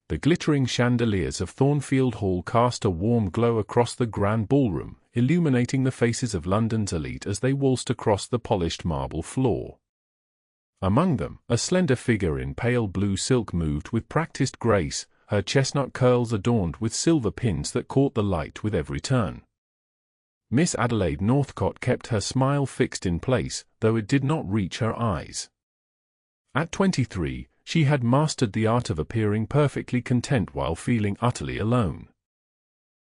The glittering chandeliers of Thornfield Hall cast a warm glow across the grand ballroom, illuminating the faces of London's elite as they waltzed across the polished marble floor. Among them, a slender figure in pale blue silk moved with practiced grace, her chestnut curls adorned with silver pins that caught the light with every turn. Miss Adelaide Northcott kept her smile fixed in place, though it did not reach her eyes. At 23, she had mastered the art of appearing perfectly content while feeling utterly alone.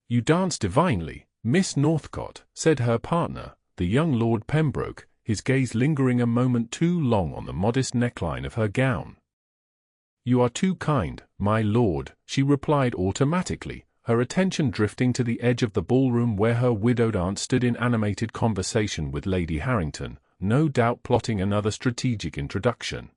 "You dance divinely, Miss Northcott," said her partner, the young Lord Pembroke, his gaze lingering a moment too long on the modest neckline of her gown. "You are too kind, my lord," she replied automatically, her attention drifting to the edge of the ballroom where her widowed aunt stood in animated conversation with Lady Harrington, no doubt plotting another strategic introduction.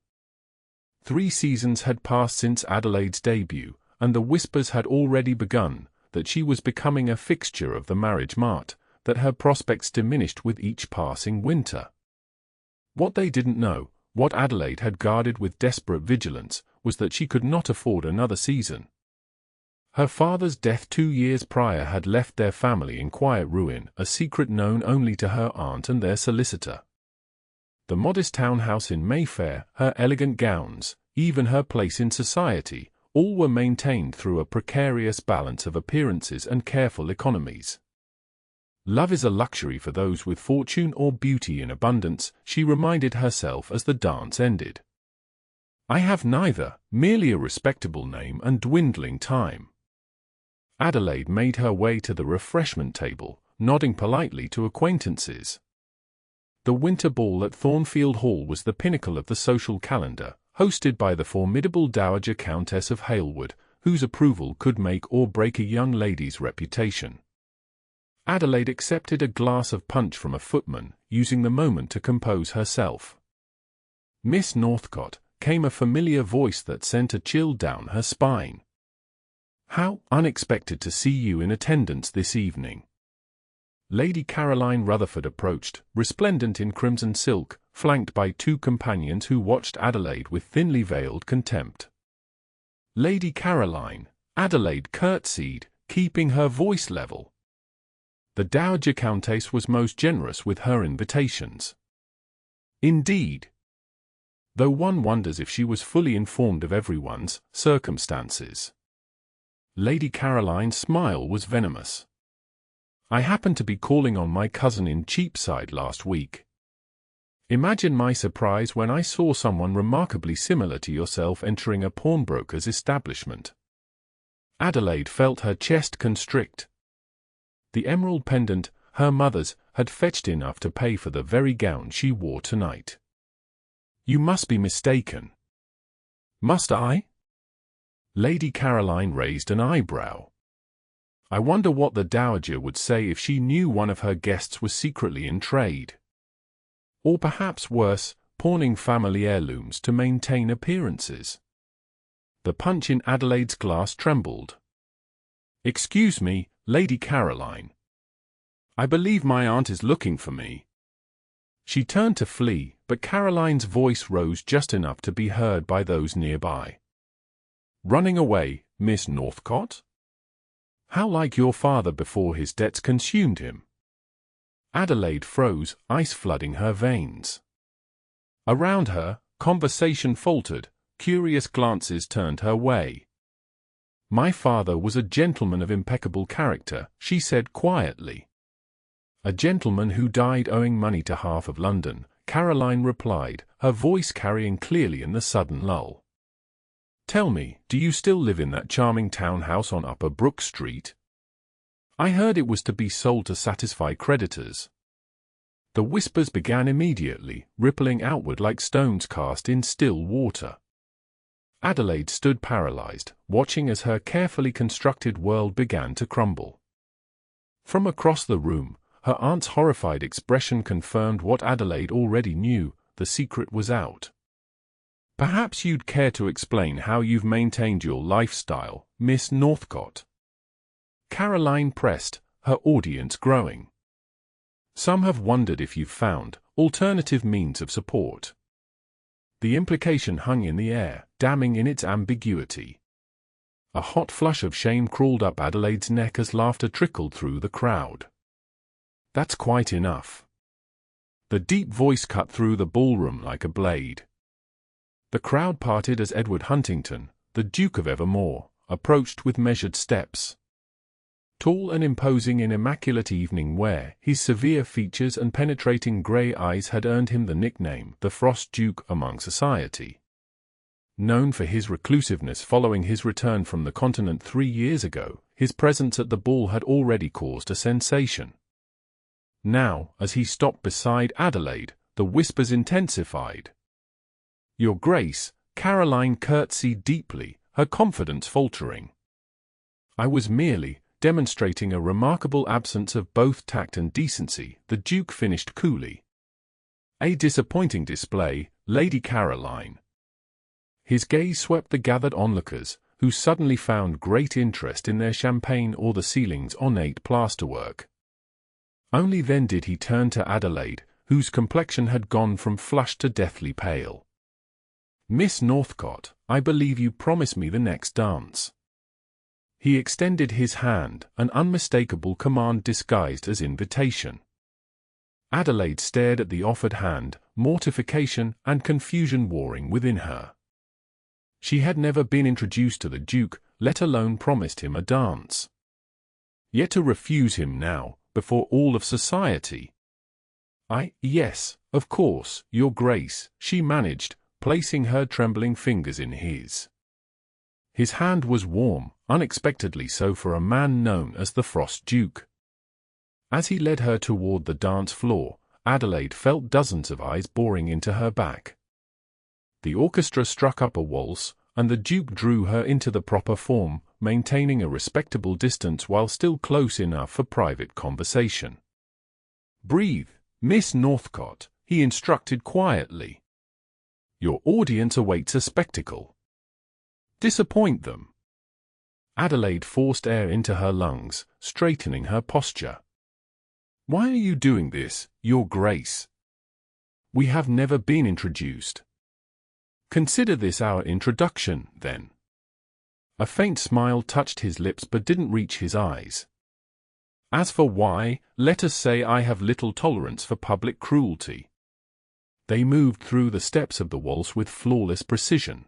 3 seasons had passed since Adelaide's debut, and the whispers had already begun, that she was becoming a fixture of the marriage mart, that her prospects diminished with each passing winter. What they didn't know, what Adelaide had guarded with desperate vigilance, was that she could not afford another season. Her father's death 2 years prior had left their family in quiet ruin, a secret known only to her aunt and their solicitor. The modest townhouse in Mayfair, her elegant gowns, even her place in society, all were maintained through a precarious balance of appearances and careful economies. Love is a luxury for those with fortune or beauty in abundance, she reminded herself as the dance ended. "I have neither, merely a respectable name and dwindling time." Adelaide made her way to the refreshment table, nodding politely to acquaintances. The winter ball at Thornfield Hall was the pinnacle of the social calendar, hosted by the formidable Dowager Countess of Halewood, whose approval could make or break a young lady's reputation. Adelaide accepted a glass of punch from a footman, using the moment to compose herself. "Miss Northcott," came a familiar voice that sent a chill down her spine. "How unexpected to see you in attendance this evening." Lady Caroline Rutherford approached, resplendent in crimson silk, flanked by 2 companions who watched Adelaide with thinly veiled contempt. "Lady Caroline," Adelaide curtsied, keeping her voice level. The Dowager Countess was most generous with her invitations. Indeed. Though one wonders if she was fully informed of everyone's circumstances. Lady Caroline's smile was venomous. "I happened to be calling on my cousin in Cheapside last week. Imagine my surprise when I saw someone remarkably similar to yourself entering a pawnbroker's establishment." Adelaide felt her chest constrict. The emerald pendant, her mother's, had fetched enough to pay for the very gown she wore tonight. "You must be mistaken." "Must I?" Lady Caroline raised an eyebrow. "I wonder what the Dowager would say if she knew one of her guests was secretly in trade. Or perhaps worse, pawning family heirlooms to maintain appearances." The punch in Adelaide's glass trembled. "Excuse me, Lady Caroline. I believe my aunt is looking for me." She turned to flee, but Caroline's voice rose just enough to be heard by those nearby. "Running away, Miss Northcott? How like your father before his debts consumed him." Adelaide froze, ice flooding her veins. Around her, conversation faltered, curious glances turned her way. "My father was a gentleman of impeccable character," she said quietly. "A gentleman who died owing money to half of London," Caroline replied, her voice carrying clearly in the sudden lull. "Tell me, do you still live in that charming townhouse on Upper Brook Street? I heard it was to be sold to satisfy creditors." The whispers began immediately, rippling outward like stones cast in still water. Adelaide stood paralyzed, watching as her carefully constructed world began to crumble. From across the room, her aunt's horrified expression confirmed what Adelaide already knew: the secret was out. "Perhaps you'd care to explain how you've maintained your lifestyle, Miss Northcott?" Caroline pressed, her audience growing. "Some have wondered if you've found alternative means of support." The implication hung in the air, damning in its ambiguity. A hot flush of shame crawled up Adelaide's neck as laughter trickled through the crowd. "That's quite enough." The deep voice cut through the ballroom like a blade. The crowd parted as Edward Huntington, the Duke of Evermore, approached with measured steps. Tall and imposing in immaculate evening wear, his severe features and penetrating grey eyes had earned him the nickname the Frost Duke among society. Known for his reclusiveness following his return from the continent 3 years ago, his presence at the ball had already caused a sensation. Now, as he stopped beside Adelaide, the whispers intensified. "Your Grace," Caroline curtsied deeply, her confidence faltering. "I was merely demonstrating a remarkable absence of both tact and decency," the Duke finished coolly. "A disappointing display, Lady Caroline." His gaze swept the gathered onlookers, who suddenly found great interest in their champagne or the ceiling's ornate plasterwork. Only then did he turn to Adelaide, whose complexion had gone from flushed to deathly pale. "Miss Northcott, I believe you promised me the next dance." He extended his hand, an unmistakable command disguised as invitation. Adelaide stared at the offered hand, mortification and confusion warring within her. She had never been introduced to the Duke, let alone promised him a dance. Yet to refuse him now, before all of society. Yes, of course, Your Grace," she managed, placing her trembling fingers in his. His hand was warm, unexpectedly so for a man known as the Frost Duke. As he led her toward the dance floor, Adelaide felt dozens of eyes boring into her back. The orchestra struck up a waltz, and the Duke drew her into the proper form, maintaining a respectable distance while still close enough for private conversation. "Breathe, Miss Northcott," he instructed quietly. "Your audience awaits a spectacle. Disappoint them." Adelaide forced air into her lungs, straightening her posture. "Why are you doing this, Your Grace? We have never been introduced." "Consider this our introduction, then." A faint smile touched his lips but didn't reach his eyes. "As for why, let us say I have little tolerance for public cruelty." They moved through the steps of the waltz with flawless precision.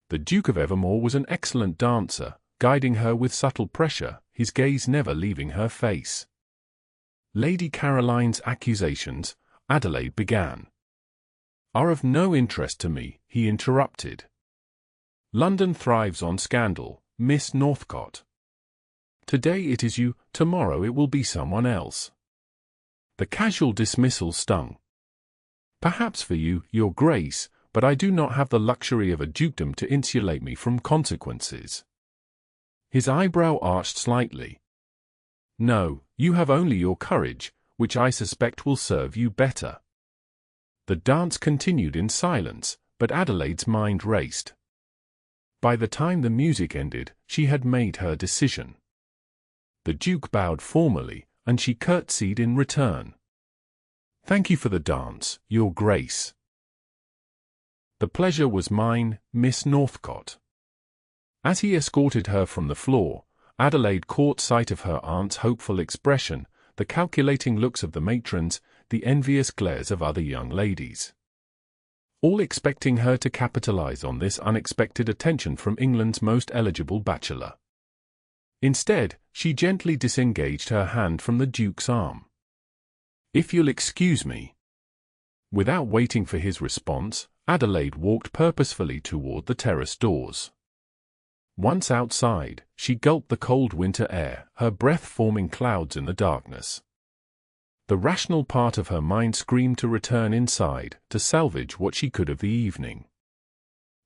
The Duke of Evermore was an excellent dancer, guiding her with subtle pressure, his gaze never leaving her face. Lady Caroline's accusations, Adelaide began, "are of no interest to me," he interrupted. "London thrives on scandal, Miss Northcott. Today it is you, tomorrow it will be someone else." The casual dismissal stung. "Perhaps for you, Your Grace, but I do not have the luxury of a dukedom to insulate me from consequences." His eyebrow arched slightly. "No, you have only your courage, which I suspect will serve you better." The dance continued in silence, but Adelaide's mind raced. By the time the music ended, she had made her decision. The Duke bowed formally, and she curtsied in return. "Thank you for the dance, Your Grace." "The pleasure was mine, Miss Northcott." As he escorted her from the floor, Adelaide caught sight of her aunt's hopeful expression, the calculating looks of the matrons, the envious glares of other young ladies. All expecting her to capitalize on this unexpected attention from England's most eligible bachelor. Instead, she gently disengaged her hand from the Duke's arm. "If you'll excuse me." Without waiting for his response, Adelaide walked purposefully toward the terrace doors. Once outside, she gulped the cold winter air, her breath forming clouds in the darkness. The rational part of her mind screamed to return inside, to salvage what she could of the evening.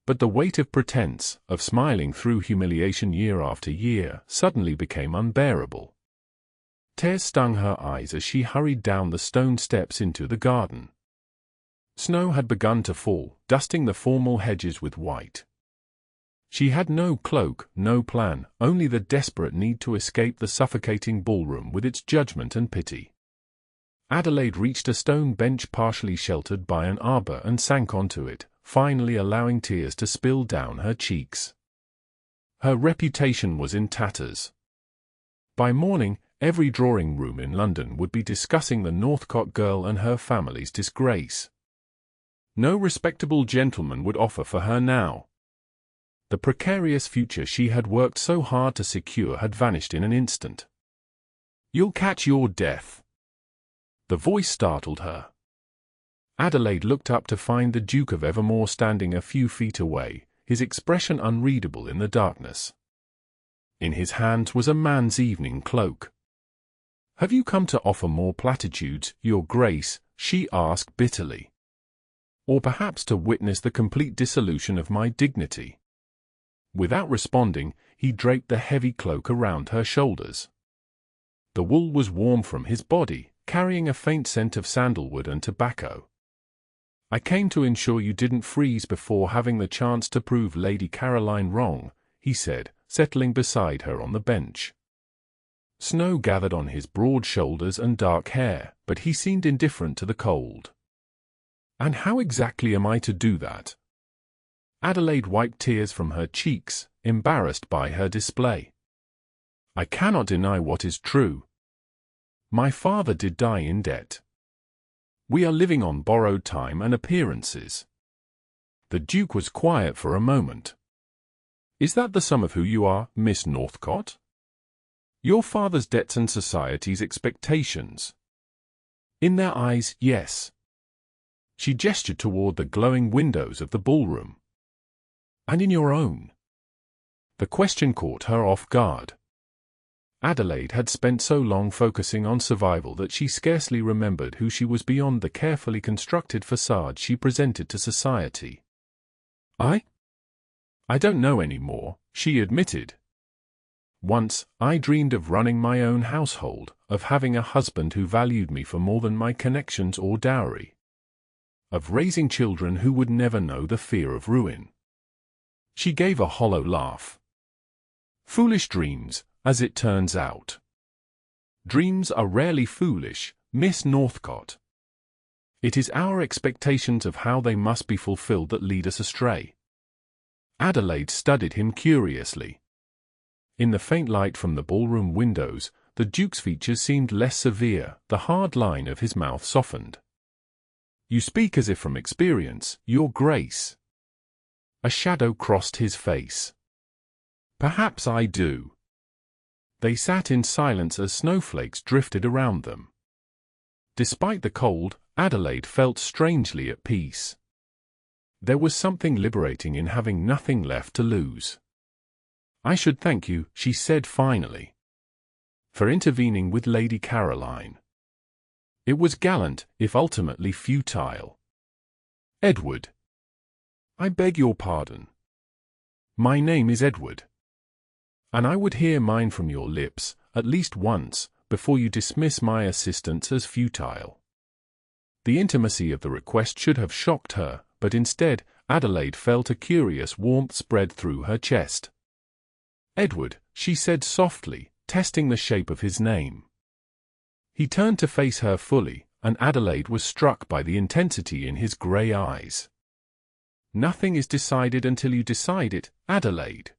But the weight of pretense, of smiling through humiliation year after year, suddenly became unbearable. Tears stung her eyes as she hurried down the stone steps into the garden. Snow had begun to fall, dusting the formal hedges with white. She had no cloak, no plan, only the desperate need to escape the suffocating ballroom with its judgment and pity. Adelaide reached a stone bench partially sheltered by an arbor and sank onto it, finally allowing tears to spill down her cheeks. Her reputation was in tatters. By morning, every drawing room in London would be discussing the Northcott girl and her family's disgrace. No respectable gentleman would offer for her now. The precarious future she had worked so hard to secure had vanished in an instant. "You'll catch your death." The voice startled her. Adelaide looked up to find the Duke of Evermore standing a few feet away, his expression unreadable in the darkness. In his hands was a man's evening cloak. "Have you come to offer more platitudes, Your Grace?" she asked bitterly. "Or perhaps to witness the complete dissolution of my dignity?" Without responding, he draped the heavy cloak around her shoulders. The wool was warm from his body, carrying a faint scent of sandalwood and tobacco. "I came to ensure you didn't freeze before having the chance to prove Lady Caroline wrong," he said, settling beside her on the bench. Snow gathered on his broad shoulders and dark hair, but he seemed indifferent to the cold. "And how exactly am I to do that?" Adelaide wiped tears from her cheeks, embarrassed by her display. "I cannot deny what is true. My father did die in debt. We are living on borrowed time and appearances." The Duke was quiet for a moment. "Is that the sum of who you are, Miss Northcott? Your father's debts and society's expectations?" "In their eyes, yes." She gestured toward the glowing windows of the ballroom. "And in your own?" The question caught her off guard. Adelaide had spent so long focusing on survival that she scarcely remembered who she was beyond the carefully constructed façade she presented to society. I don't know anymore," she admitted. "Once, I dreamed of running my own household, of having a husband who valued me for more than my connections or dowry, of raising children who would never know the fear of ruin." She gave a hollow laugh. "Foolish dreams, as it turns out." "Dreams are rarely foolish, Miss Northcott. It is our expectations of how they must be fulfilled that lead us astray." Adelaide studied him curiously. In the faint light from the ballroom windows, the Duke's features seemed less severe, the hard line of his mouth softened. "You speak as if from experience, Your Grace." A shadow crossed his face. "Perhaps I do." They sat in silence as snowflakes drifted around them. Despite the cold, Adelaide felt strangely at peace. There was something liberating in having nothing left to lose. "I should thank you," she said finally, "for intervening with Lady Caroline. It was gallant, if ultimately futile." "Edward." "I beg your pardon." "My name is Edward. And I would hear mine from your lips, at least once, before you dismiss my assistance as futile." The intimacy of the request should have shocked her, but instead, Adelaide felt a curious warmth spread through her chest. "Edward," she said softly, testing the shape of his name. He turned to face her fully, and Adelaide was struck by the intensity in his grey eyes. "Nothing is decided until you decide it, Adelaide."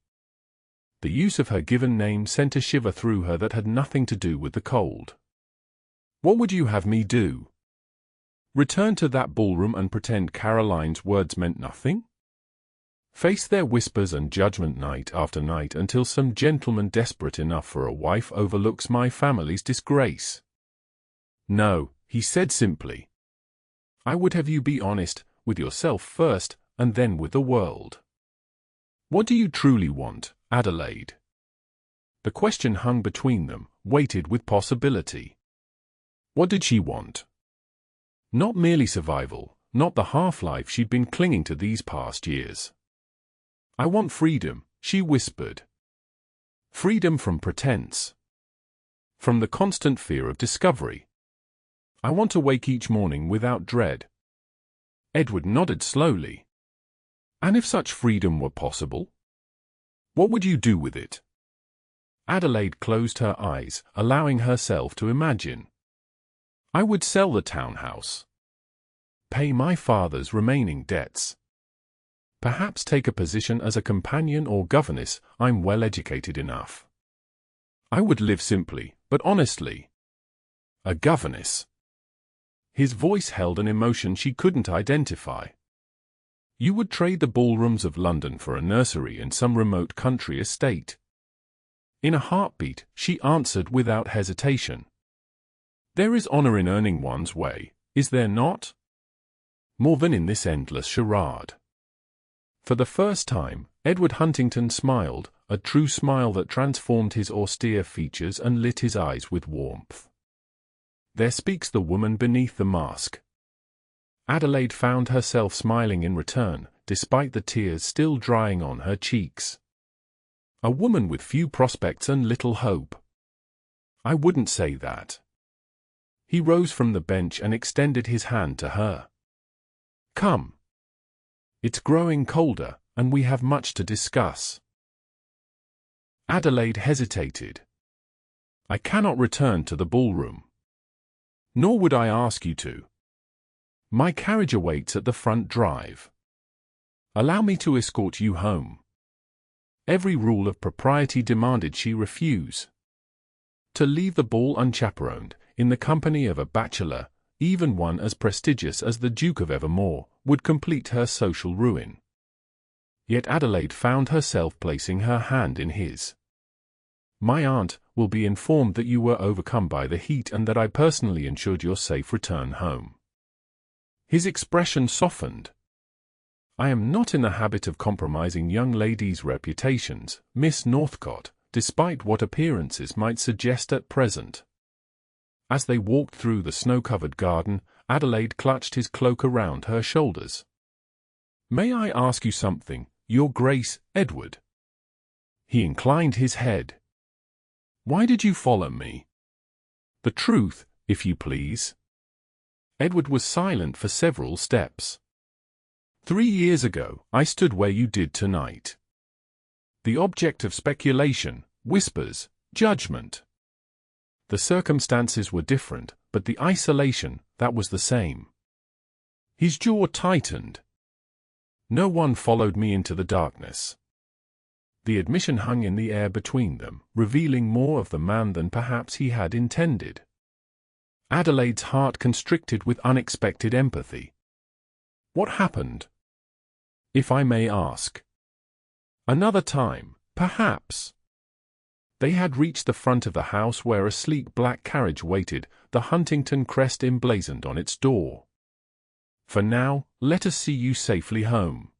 The use of her given name sent a shiver through her that had nothing to do with the cold. "What would you have me do? Return to that ballroom and pretend Caroline's words meant nothing? Face their whispers and judgment night after night until some gentleman desperate enough for a wife overlooks my family's disgrace?" "No," he said simply. "I would have you be honest, with yourself first, and then with the world. What do you truly want, Adelaide?" The question hung between them, weighted with possibility. What did she want? Not merely survival, not the half-life she'd been clinging to these past years. "I want freedom," she whispered. "Freedom from pretense. From the constant fear of discovery. I want to wake each morning without dread." Edward nodded slowly. "And if such freedom were possible? What would you do with it?" Adelaide closed her eyes, allowing herself to imagine. "I would sell the townhouse. Pay my father's remaining debts. Perhaps take a position as a companion or governess. I'm well educated enough. I would live simply, but honestly. A governess. His voice held an emotion she couldn't identify. You would trade the ballrooms of London for a nursery in some remote country estate. In a heartbeat, she answered without hesitation. There is honor in earning one's way, is there not? More than in this endless charade. For the first time, Edward Huntington smiled, a true smile that transformed his austere features and lit his eyes with warmth. There speaks the woman beneath the mask. Adelaide found herself smiling in return, despite the tears still drying on her cheeks. A woman with few prospects and little hope. I wouldn't say that. He rose from the bench and extended his hand to her. Come. It's growing colder, and we have much to discuss. Adelaide hesitated. I cannot return to the ballroom. Nor would I ask you to. My carriage awaits at the front drive. Allow me to escort you home. Every rule of propriety demanded she refuse. To leave the ball unchaperoned, in the company of a bachelor, even one as prestigious as the Duke of Evermore, would complete her social ruin. Yet Adelaide found herself placing her hand in his. My aunt will be informed that you were overcome by the heat and that I personally ensured your safe return home. His expression softened. I am not in the habit of compromising young ladies' reputations, Miss Northcott, despite what appearances might suggest at present. As they walked through the snow-covered garden, Adelaide clutched his cloak around her shoulders. May I ask you something, Your Grace, Edward? He inclined his head. Why did you follow me? The truth, if you please. Edward was silent for several steps. 3 years ago, I stood where you did tonight. The object of speculation, whispers, judgment. The circumstances were different, but the isolation, that was the same. His jaw tightened. No one followed me into the darkness. The admission hung in the air between them, revealing more of the man than perhaps he had intended. Adelaide's heart constricted with unexpected empathy. What happened? If I may ask. Another time, perhaps. They had reached the front of the house where a sleek black carriage waited, the Huntington crest emblazoned on its door. For now, let us see you safely home.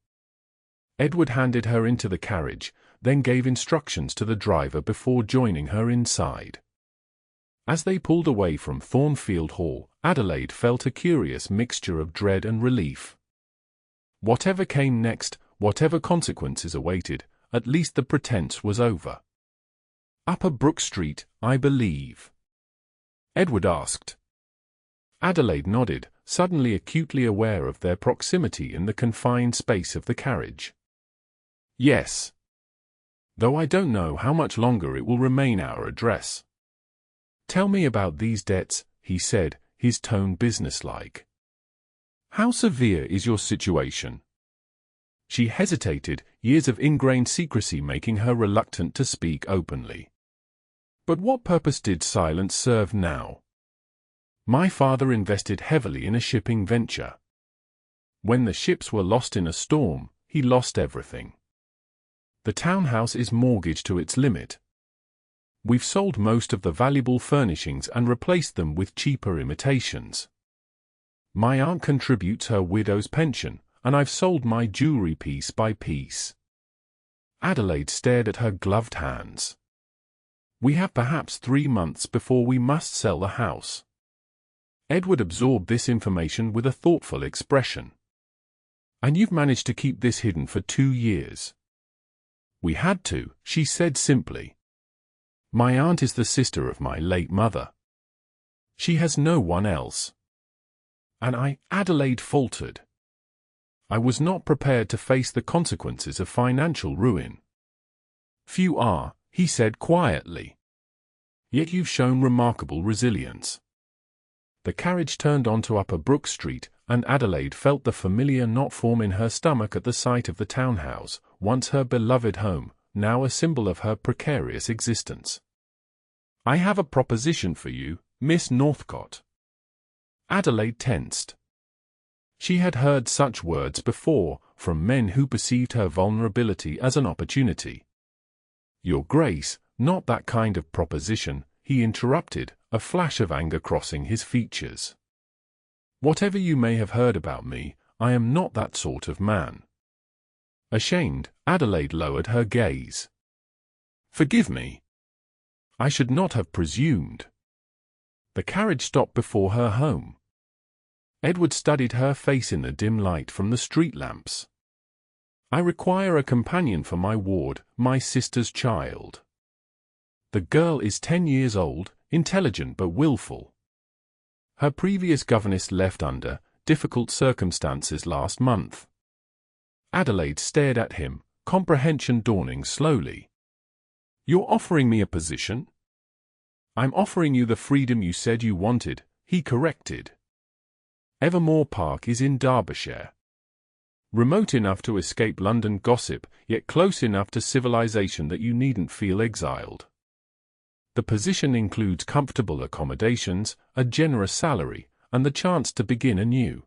Edward handed her into the carriage, then gave instructions to the driver before joining her inside. As they pulled away from Thornfield Hall, Adelaide felt a curious mixture of dread and relief. Whatever came next, whatever consequences awaited, at least the pretense was over. Upper Brook Street, I believe? Edward asked. Adelaide nodded, suddenly acutely aware of their proximity in the confined space of the carriage. Yes. Though I don't know how much longer it will remain our address. Tell me about these debts, he said, his tone businesslike. How severe is your situation? She hesitated, years of ingrained secrecy making her reluctant to speak openly. But what purpose did silence serve now? My father invested heavily in a shipping venture. When the ships were lost in a storm, he lost everything. The townhouse is mortgaged to its limit. We've sold most of the valuable furnishings and replaced them with cheaper imitations. My aunt contributes her widow's pension, and I've sold my jewelry piece by piece. Adelaide stared at her gloved hands. We have perhaps 3 months before we must sell the house. Edward absorbed this information with a thoughtful expression. And you've managed to keep this hidden for 2 years. We had to, she said simply. My aunt is the sister of my late mother. She has no one else. And Adelaide faltered. I was not prepared to face the consequences of financial ruin. Few are, he said quietly. Yet you've shown remarkable resilience. The carriage turned onto Upper Brook Street, and Adelaide felt the familiar knot form in her stomach at the sight of the townhouse, once her beloved home, now a symbol of her precarious existence. "I have a proposition for you, Miss Northcott." Adelaide tensed. She had heard such words before, from men who perceived her vulnerability as an opportunity. "Your Grace, not that kind of proposition," he interrupted, a flash of anger crossing his features. "Whatever you may have heard about me, I am not that sort of man." Ashamed, Adelaide lowered her gaze. "Forgive me. I should not have presumed." The carriage stopped before her home. Edward studied her face in the dim light from the street lamps. "I require a companion for my ward, my sister's child. The girl is 10 years old, intelligent but willful. Her previous governess left under difficult circumstances last month." Adelaide stared at him, comprehension dawning slowly. "You're offering me a position?" "I'm offering you the freedom you said you wanted," he corrected. "Evermore Park is in Derbyshire. Remote enough to escape London gossip, yet close enough to civilization that you needn't feel exiled. The position includes comfortable accommodations, a generous salary, and the chance to begin anew."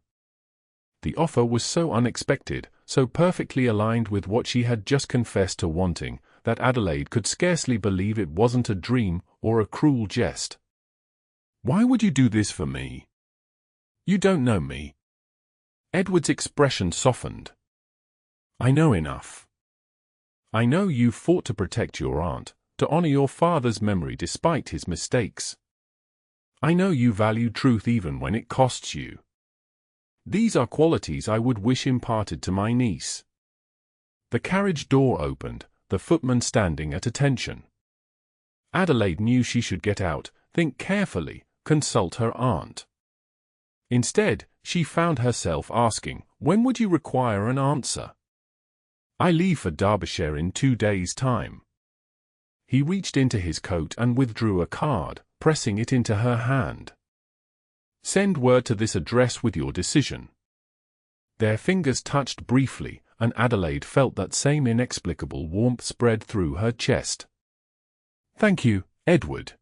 The offer was so unexpected, so perfectly aligned with what she had just confessed to wanting, that Adelaide could scarcely believe it wasn't a dream or a cruel jest. "Why would you do this for me? You don't know me." Edward's expression softened. "I know enough. I know you fought to protect your aunt, to honor your father's memory despite his mistakes. I know you value truth even when it costs you. These are qualities I would wish imparted to my niece." The carriage door opened, the footman standing at attention. Adelaide knew she should get out, think carefully, consult her aunt. Instead, she found herself asking, "When would you require an answer?" "I leave for Derbyshire in 2 days' time." He reached into his coat and withdrew a card, pressing it into her hand. "Send word to this address with your decision." Their fingers touched briefly, and Adelaide felt that same inexplicable warmth spread through her chest. "Thank you, Edward,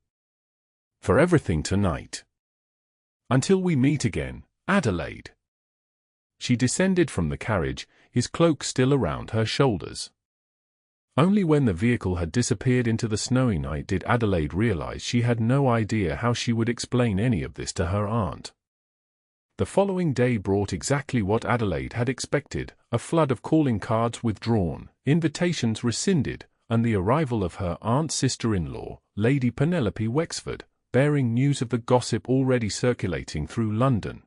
for everything tonight. Until we meet again, Adelaide." She descended from the carriage, his cloak still around her shoulders. Only when the vehicle had disappeared into the snowy night did Adelaide realize she had no idea how she would explain any of this to her aunt. The following day brought exactly what Adelaide had expected, a flood of calling cards withdrawn, invitations rescinded, and the arrival of her aunt's sister-in-law, Lady Penelope Wexford, bearing news of the gossip already circulating through London.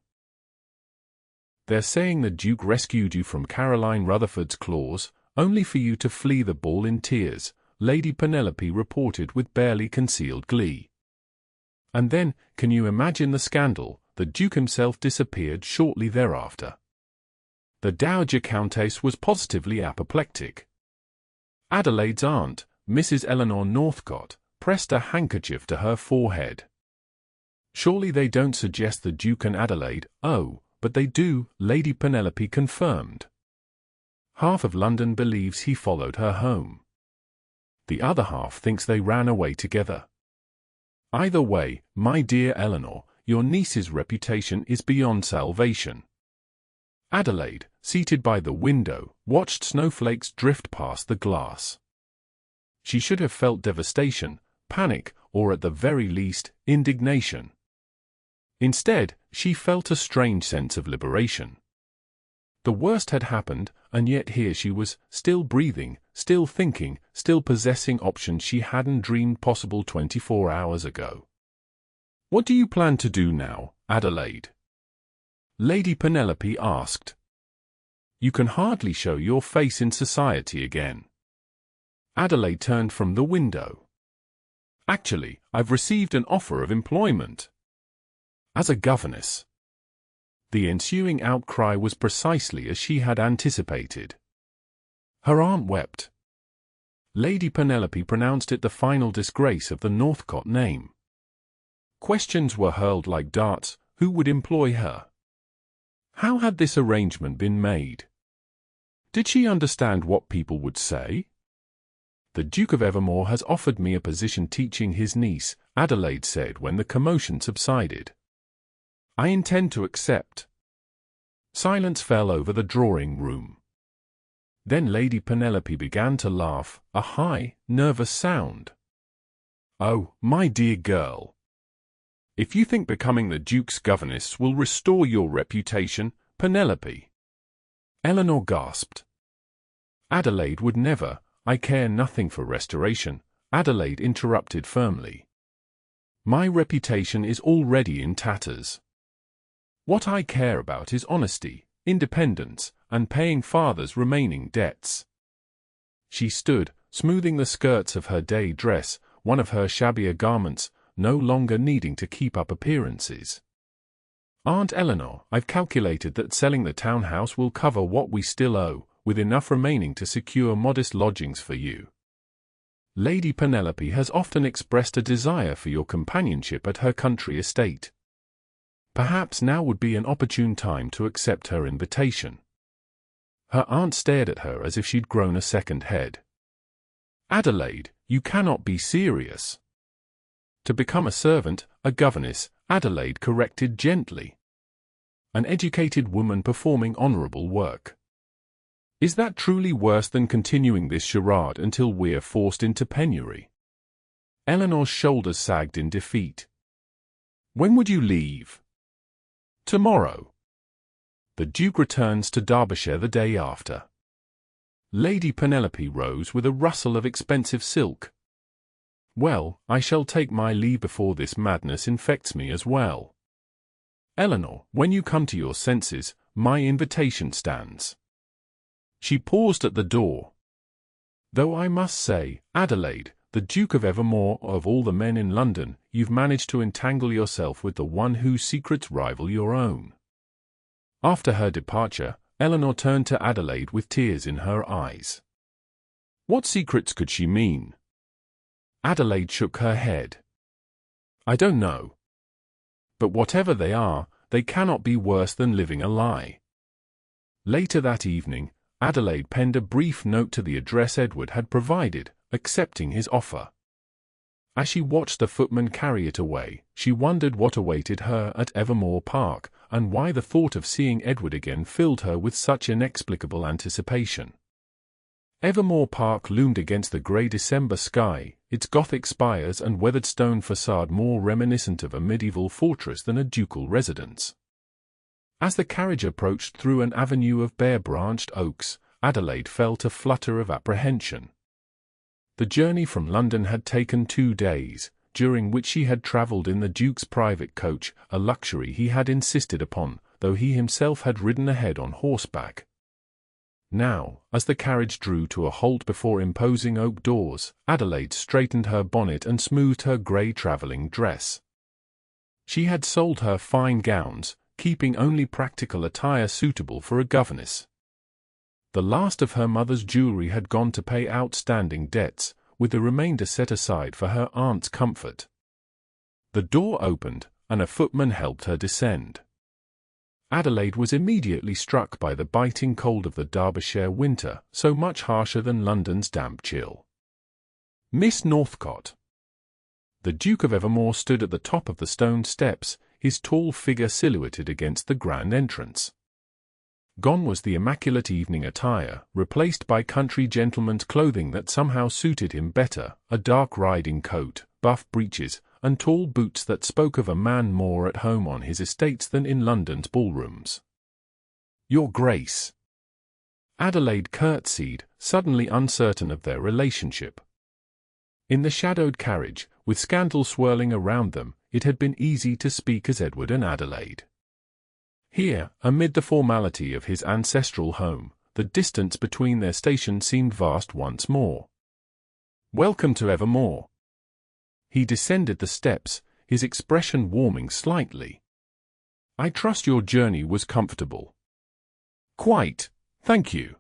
"They're saying the Duke rescued you from Caroline Rutherford's claws, only for you to flee the ball in tears," Lady Penelope reported with barely concealed glee. "And then, can you imagine the scandal? The Duke himself disappeared shortly thereafter. The Dowager Countess was positively apoplectic." Adelaide's aunt, Mrs. Eleanor Northcott, pressed a handkerchief to her forehead. "Surely they don't suggest the Duke and Adelaide?" "Oh, but they do," Lady Penelope confirmed. "Half of London believes he followed her home. The other half thinks they ran away together. Either way, my dear Eleanor, your niece's reputation is beyond salvation." Adelaide, seated by the window, watched snowflakes drift past the glass. She should have felt devastation, panic, or at the very least, indignation. Instead, she felt a strange sense of liberation. The worst had happened, and yet here she was, still breathing, still thinking, still possessing options she hadn't dreamed possible 24 hours ago. "What do you plan to do now, Adelaide?" Lady Penelope asked. "You can hardly show your face in society again." Adelaide turned from the window. "Actually, I've received an offer of employment. As a governess." The ensuing outcry was precisely as she had anticipated. Her aunt wept. Lady Penelope pronounced it the final disgrace of the Northcott name. Questions were hurled like darts, Who would employ her? How had this arrangement been made? Did she understand what people would say? The Duke of Evermore has offered me a position teaching his niece, Adelaide said when the commotion subsided. I intend to accept. Silence fell over the drawing room. Then Lady Penelope began to laugh, a high, nervous sound. Oh, my dear girl. If you think becoming the Duke's governess will restore your reputation, Penelope. Eleanor gasped. Adelaide would never. I care nothing for restoration, Adelaide interrupted firmly. My reputation is already in tatters. What I care about is honesty, independence, and paying father's remaining debts. She stood, smoothing the skirts of her day dress, one of her shabbier garments, no longer needing to keep up appearances. Aunt Eleanor, I've calculated that selling the townhouse will cover what we still owe, with enough remaining to secure modest lodgings for you. Lady Penelope has often expressed a desire for your companionship at her country estate. Perhaps now would be an opportune time to accept her invitation. Her aunt stared at her as if she'd grown a second head. Adelaide, you cannot be serious. To become a servant, a governess, Adelaide corrected gently. An educated woman performing honorable work. Is that truly worse than continuing this charade until we're forced into penury? Eleanor's shoulders sagged in defeat. When would you leave? Tomorrow. The Duke returns to Derbyshire the day after. Lady Penelope rose with a rustle of expensive silk. Well, I shall take my leave before this madness infects me as well. Eleanor, when you come to your senses, my invitation stands. She paused at the door. Though I must say, Adelaide, the Duke of Evermore, of all the men in London, you've managed to entangle yourself with the one whose secrets rival your own. After her departure, Eleanor turned to Adelaide with tears in her eyes. What secrets could she mean? Adelaide shook her head. I don't know. But whatever they are, they cannot be worse than living a lie. Later that evening, Adelaide penned a brief note to the address Edward had provided, accepting his offer. As she watched the footman carry it away, she wondered what awaited her at Evermore Park, and why the thought of seeing Edward again filled her with such inexplicable anticipation. Evermore Park loomed against the grey December sky, its Gothic spires and weathered stone façade more reminiscent of a medieval fortress than a ducal residence. As the carriage approached through an avenue of bare-branched oaks, Adelaide felt a flutter of apprehension. The journey from London had taken 2 days, during which she had travelled in the Duke's private coach, a luxury he had insisted upon, though he himself had ridden ahead on horseback. Now, as the carriage drew to a halt before imposing oak doors, Adelaide straightened her bonnet and smoothed her grey travelling dress. She had sold her fine gowns, keeping only practical attire suitable for a governess. The last of her mother's jewellery had gone to pay outstanding debts, with the remainder set aside for her aunt's comfort. The door opened, and a footman helped her descend. Adelaide was immediately struck by the biting cold of the Derbyshire winter, so much harsher than London's damp chill. Miss Northcott. The Duke of Evermore stood at the top of the stone steps, his tall figure silhouetted against the grand entrance. Gone was the immaculate evening attire, replaced by country gentleman's clothing that somehow suited him better, a dark riding coat, buff breeches, and tall boots that spoke of a man more at home on his estates than in London's ballrooms. Your Grace. Adelaide curtsied, suddenly uncertain of their relationship. In the shadowed carriage, with scandal swirling around them, it had been easy to speak as Edward and Adelaide. Here, amid the formality of his ancestral home, the distance between their stations seemed vast once more. Welcome to Evermore. He descended the steps, his expression warming slightly. I trust your journey was comfortable. Quite, thank you.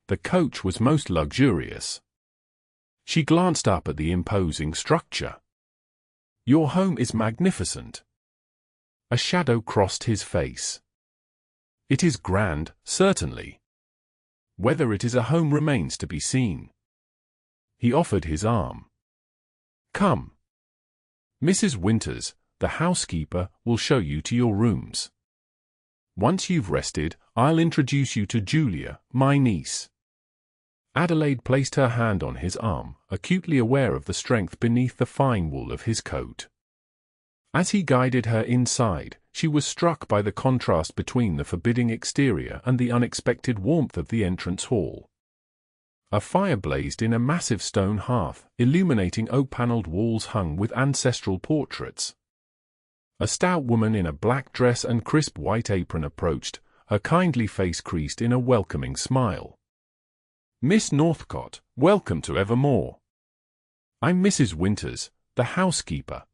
The coach was most luxurious. She glanced up at the imposing structure. Your home is magnificent. A shadow crossed his face. It is grand, certainly. Whether it is a home remains to be seen. He offered his arm. Come. Mrs. Winters, the housekeeper, will show you to your rooms. Once you've rested, I'll introduce you to Julia, my niece. Adelaide placed her hand on his arm, acutely aware of the strength beneath the fine wool of his coat. As he guided her inside, she was struck by the contrast between the forbidding exterior and the unexpected warmth of the entrance hall. A fire blazed in a massive stone hearth, illuminating oak-paneled walls hung with ancestral portraits. A stout woman in a black dress and crisp white apron approached, her kindly face creased in a welcoming smile. Miss Northcott, welcome to Evermore. I'm Mrs. Winters, the housekeeper.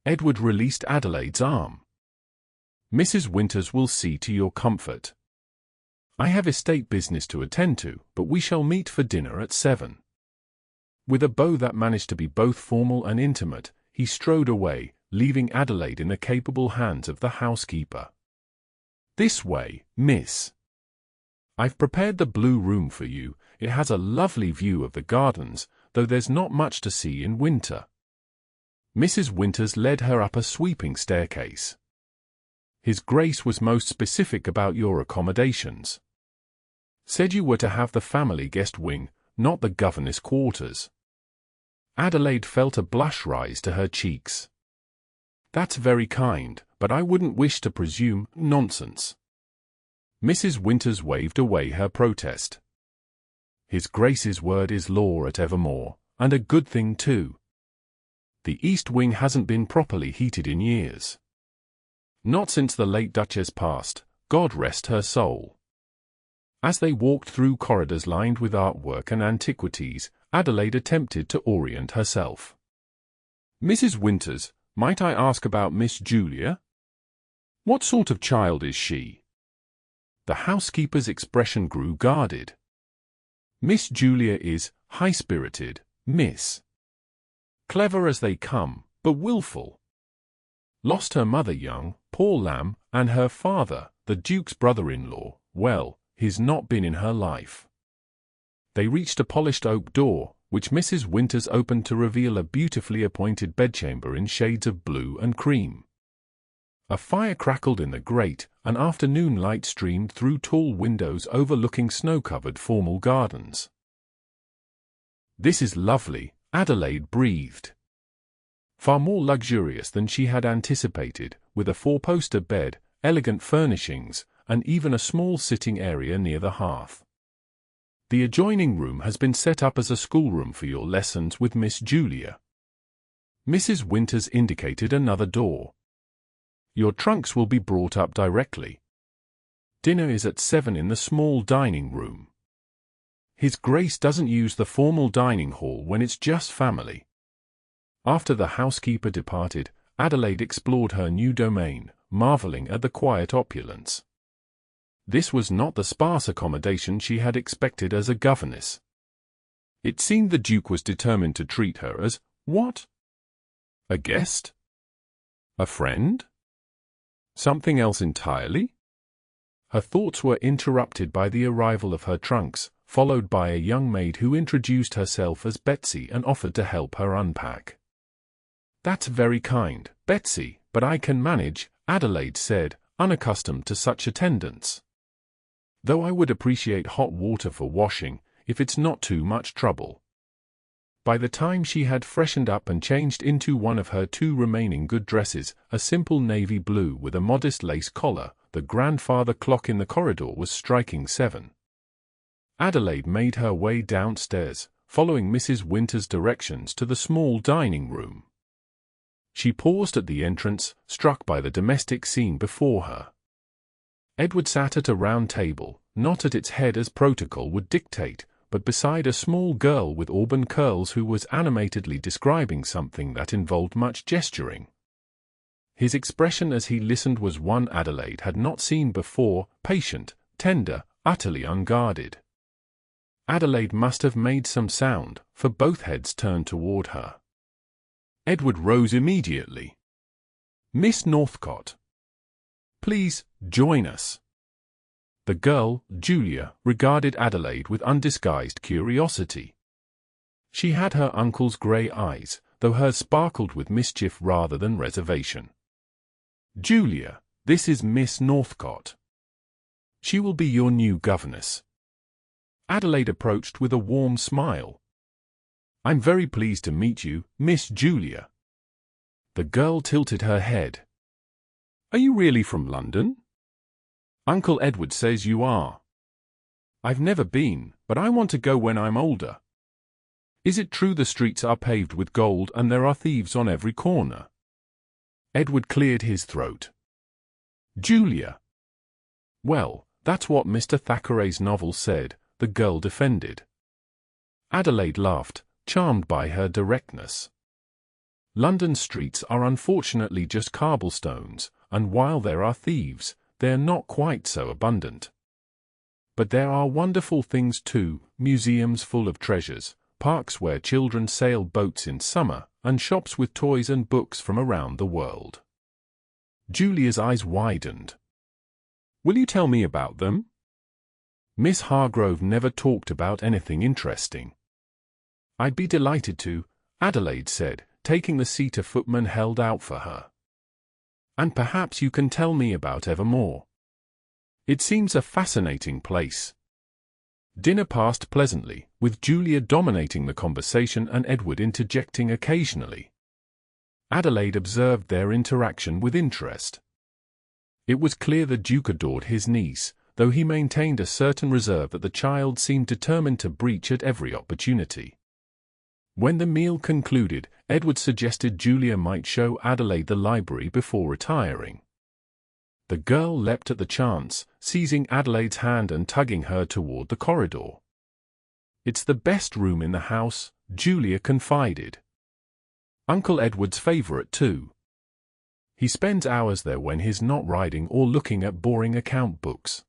Edward released Adelaide's arm. Mrs. Winters will see to your comfort. I have estate business to attend to, but we shall meet for dinner at 7. With a bow that managed to be both formal and intimate, he strode away, leaving Adelaide in the capable hands of the housekeeper. This way, miss. I've prepared the blue room for you. It has a lovely view of the gardens, though there's not much to see in winter. Mrs. Winters led her up a sweeping staircase. His Grace was most specific about your accommodations. Said you were to have the family guest wing, not the governess quarters. Adelaide felt a blush rise to her cheeks. That's very kind, but I wouldn't wish to presume. Nonsense. Mrs. Winters waved away her protest. His Grace's word is law at Evermore, and a good thing too. The East Wing hasn't been properly heated in years. Not since the late Duchess passed, God rest her soul. As they walked through corridors lined with artwork and antiquities, Adelaide attempted to orient herself. Mrs. Winters, might I ask about Miss Julia? What sort of child is she? The housekeeper's expression grew guarded. Miss Julia is high-spirited, miss. Clever as they come, but willful. Lost her mother young, poor lamb, and her father, the Duke's brother-in-law, well, he's not been in her life. They reached a polished oak door, which Mrs. Winters opened to reveal a beautifully appointed bedchamber in shades of blue and cream. A fire crackled in the grate, and afternoon light streamed through tall windows overlooking snow-covered formal gardens. This is lovely, Adelaide breathed. Far more luxurious than she had anticipated, with a four-poster bed, elegant furnishings, and even a small sitting area near the hearth. The adjoining room has been set up as a schoolroom for your lessons with Miss Julia. Mrs. Winters indicated another door. Your trunks will be brought up directly. Dinner is at 7 in the small dining room. His Grace doesn't use the formal dining hall when it's just family. After the housekeeper departed, Adelaide explored her new domain, marveling at the quiet opulence. This was not the sparse accommodation she had expected as a governess. It seemed the Duke was determined to treat her as, what? A guest? A friend? Something else entirely? Her thoughts were interrupted by the arrival of her trunks, followed by a young maid who introduced herself as Betsy and offered to help her unpack. That's very kind, Betsy, but I can manage, Adelaide said, unaccustomed to such attendance. Though I would appreciate hot water for washing, if it's not too much trouble. By the time she had freshened up and changed into one of her two remaining good dresses, a simple navy blue with a modest lace collar, the grandfather clock in the corridor was striking 7. Adelaide made her way downstairs, following Mrs. Winters' directions to the small dining room. She paused at the entrance, struck by the domestic scene before her. Edward sat at a round table, not at its head as protocol would dictate, but beside a small girl with auburn curls who was animatedly describing something that involved much gesturing. His expression as he listened was one Adelaide had not seen before, patient, tender, utterly unguarded. Adelaide must have made some sound, for both heads turned toward her. Edward rose immediately. Miss Northcott. Please, join us. The girl, Julia, regarded Adelaide with undisguised curiosity. She had her uncle's grey eyes, though hers sparkled with mischief rather than reservation. Julia, this is Miss Northcott. She will be your new governess. Adelaide approached with a warm smile. I'm very pleased to meet you, Miss Julia. The girl tilted her head. Are you really from London? Uncle Edward says you are. I've never been, but I want to go when I'm older. Is it true the streets are paved with gold and there are thieves on every corner? Edward cleared his throat. Julia. Well, that's what Mr. Thackeray's novel said, the girl defended. Adelaide laughed, charmed by her directness. London streets are unfortunately just cobblestones, and while there are thieves, they're not quite so abundant. But there are wonderful things too, museums full of treasures, parks where children sail boats in summer, and shops with toys and books from around the world. Julia's eyes widened. Will you tell me about them? Miss Hargrove never talked about anything interesting. I'd be delighted to, Adelaide said, taking the seat a footman held out for her. And perhaps you can tell me about Evermore. It seems a fascinating place. Dinner passed pleasantly, with Julia dominating the conversation and Edward interjecting occasionally. Adelaide observed their interaction with interest. It was clear the Duke adored his niece, though he maintained a certain reserve that the child seemed determined to breach at every opportunity. When the meal concluded, Edward suggested Julia might show Adelaide the library before retiring. The girl leapt at the chance, seizing Adelaide's hand and tugging her toward the corridor. It's the best room in the house, Julia confided. Uncle Edward's favorite too. He spends hours there when he's not riding or looking at boring account books.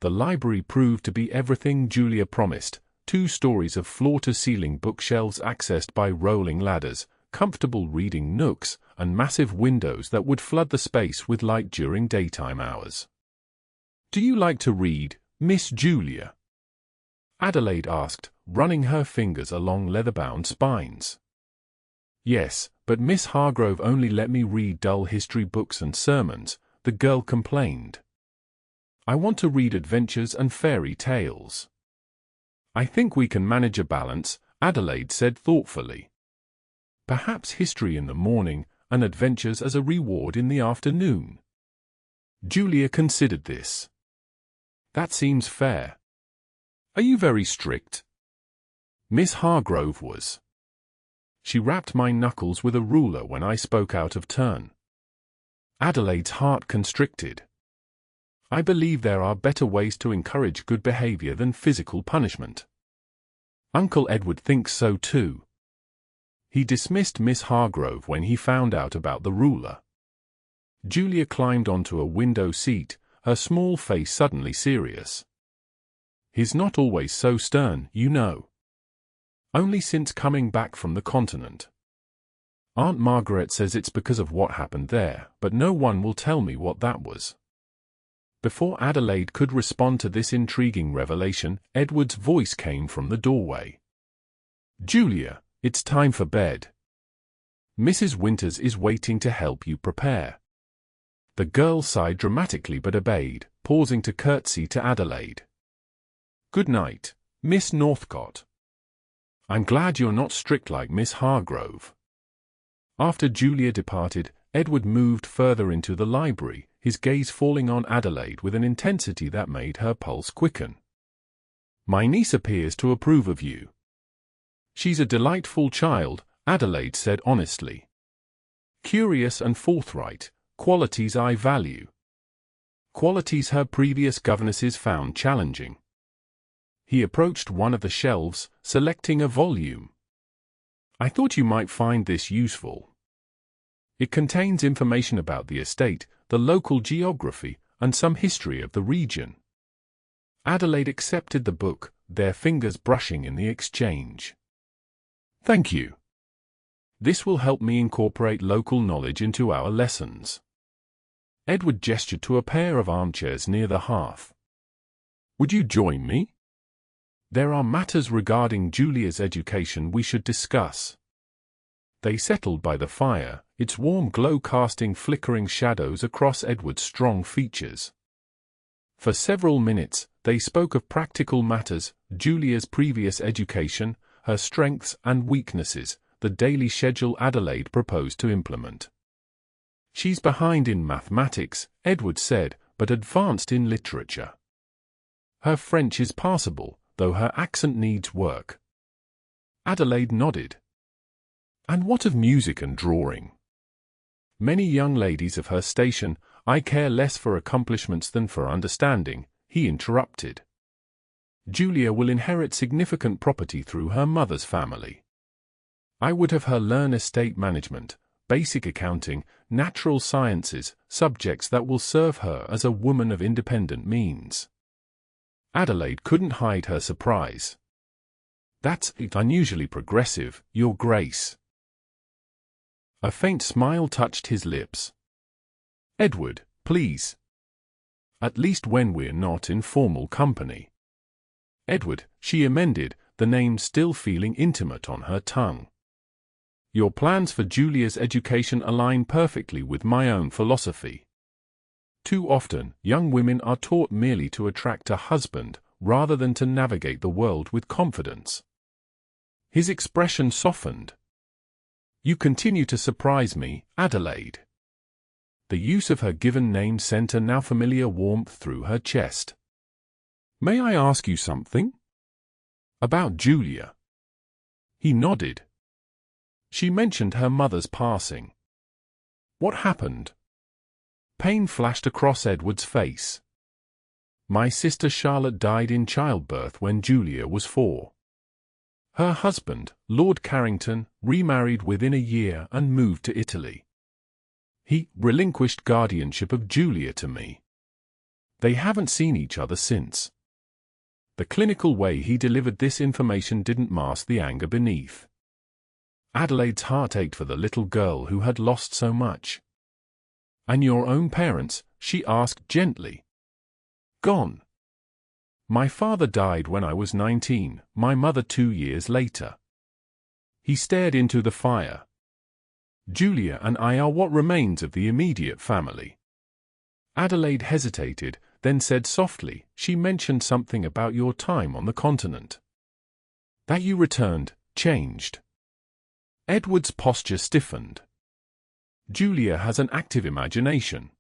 The library proved to be everything Julia promised, 2 stories of floor-to-ceiling bookshelves accessed by rolling ladders, comfortable reading nooks, and massive windows that would flood the space with light during daytime hours. Do you like to read, Miss Julia? Adelaide asked, running her fingers along leather-bound spines. Yes, but Miss Hargrove only let me read dull history books and sermons, the girl complained. I want to read adventures and fairy tales. I think we can manage a balance, Adelaide said thoughtfully. Perhaps history in the morning, and adventures as a reward in the afternoon. Julia considered this. That seems fair. Are you very strict? Miss Hargrove was. She rapped my knuckles with a ruler when I spoke out of turn. Adelaide's heart constricted. I believe there are better ways to encourage good behavior than physical punishment. Uncle Edward thinks so too. He dismissed Miss Hargrove when he found out about the ruler. Julia climbed onto a window seat, her small face suddenly serious. He's not always so stern, you know. Only since coming back from the continent. Aunt Margaret says it's because of what happened there, but no one will tell me what that was. Before Adelaide could respond to this intriguing revelation, Edward's voice came from the doorway. Julia, it's time for bed. Mrs. Winters is waiting to help you prepare. The girl sighed dramatically but obeyed, pausing to curtsy to Adelaide. Good night, Miss Northcott. I'm glad you're not strict like Miss Hargrove. After Julia departed, Edward moved further into the library, his gaze falling on Adelaide with an intensity that made her pulse quicken. My niece appears to approve of you. She's a delightful child, Adelaide said honestly. Curious and forthright, qualities I value. Qualities her previous governesses found challenging. He approached one of the shelves, selecting a volume. I thought you might find this useful. It contains information about the estate, the local geography, and some history of the region. Adelaide accepted the book, their fingers brushing in the exchange. Thank you. This will help me incorporate local knowledge into our lessons. Edward gestured to a pair of armchairs near the hearth. Would you join me? There are matters regarding Julia's education we should discuss. They settled by the fire, its warm glow casting flickering shadows across Edward's strong features. For several minutes, they spoke of practical matters, Julia's previous education, her strengths and weaknesses, the daily schedule Adelaide proposed to implement. She's behind in mathematics, Edward said, but advanced in literature. Her French is passable, though her accent needs work. Adelaide nodded. And what of music and drawing? Many young ladies of her station, I care less for accomplishments than for understanding, he interrupted. Julia will inherit significant property through her mother's family. I would have her learn estate management, basic accounting, natural sciences, subjects that will serve her as a woman of independent means. Adelaide couldn't hide her surprise. That's unusually progressive, Your Grace. A faint smile touched his lips. Edward, please. At least when we're not in formal company. Edward, she amended, the name still feeling intimate on her tongue. Your plans for Julia's education align perfectly with my own philosophy. Too often, young women are taught merely to attract a husband, rather than to navigate the world with confidence. His expression softened. You continue to surprise me, Adelaide. The use of her given name sent a now familiar warmth through her chest. May I ask you something? About Julia. He nodded. She mentioned her mother's passing. What happened? Pain flashed across Edward's face. My sister Charlotte died in childbirth when Julia was 4. Her husband, Lord Carrington, remarried within a year and moved to Italy. He relinquished guardianship of Julia to me. They haven't seen each other since. The clinical way he delivered this information didn't mask the anger beneath. Adelaide's heart ached for the little girl who had lost so much. And your own parents? She asked gently. Gone. My father died when I was 19, my mother 2 years later. He stared into the fire. Julia and I are what remains of the immediate family. Adelaide hesitated, then said softly, she mentioned something about your time on the continent. That you returned, changed. Edward's posture stiffened. Julia has an active imagination.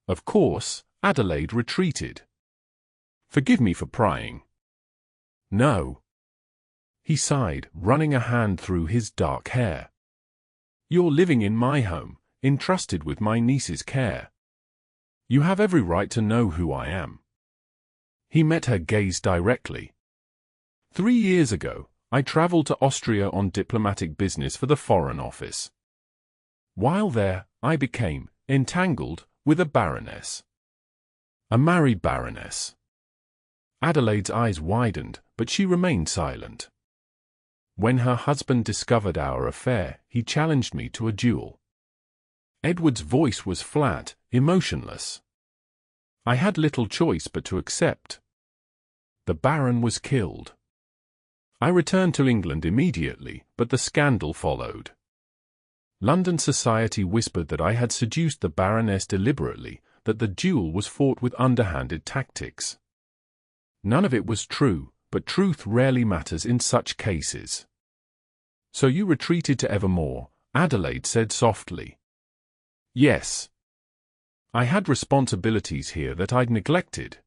Of course, Adelaide retreated. Forgive me for prying. No. He sighed, running a hand through his dark hair. You're living in my home, entrusted with my niece's care. You have every right to know who I am. He met her gaze directly. 3 years ago, I traveled to Austria on diplomatic business for the Foreign Office. While there, I became entangled with a baroness. A married baroness. Adelaide's eyes widened, but she remained silent. When her husband discovered our affair, he challenged me to a duel. Edward's voice was flat, emotionless. I had little choice but to accept. The Baron was killed. I returned to England immediately, but the scandal followed. London society whispered that I had seduced the Baroness deliberately, that the duel was fought with underhanded tactics. None of it was true, but truth rarely matters in such cases. So you retreated to Evermore, Adelaide said softly. Yes. I had responsibilities here that I'd neglected.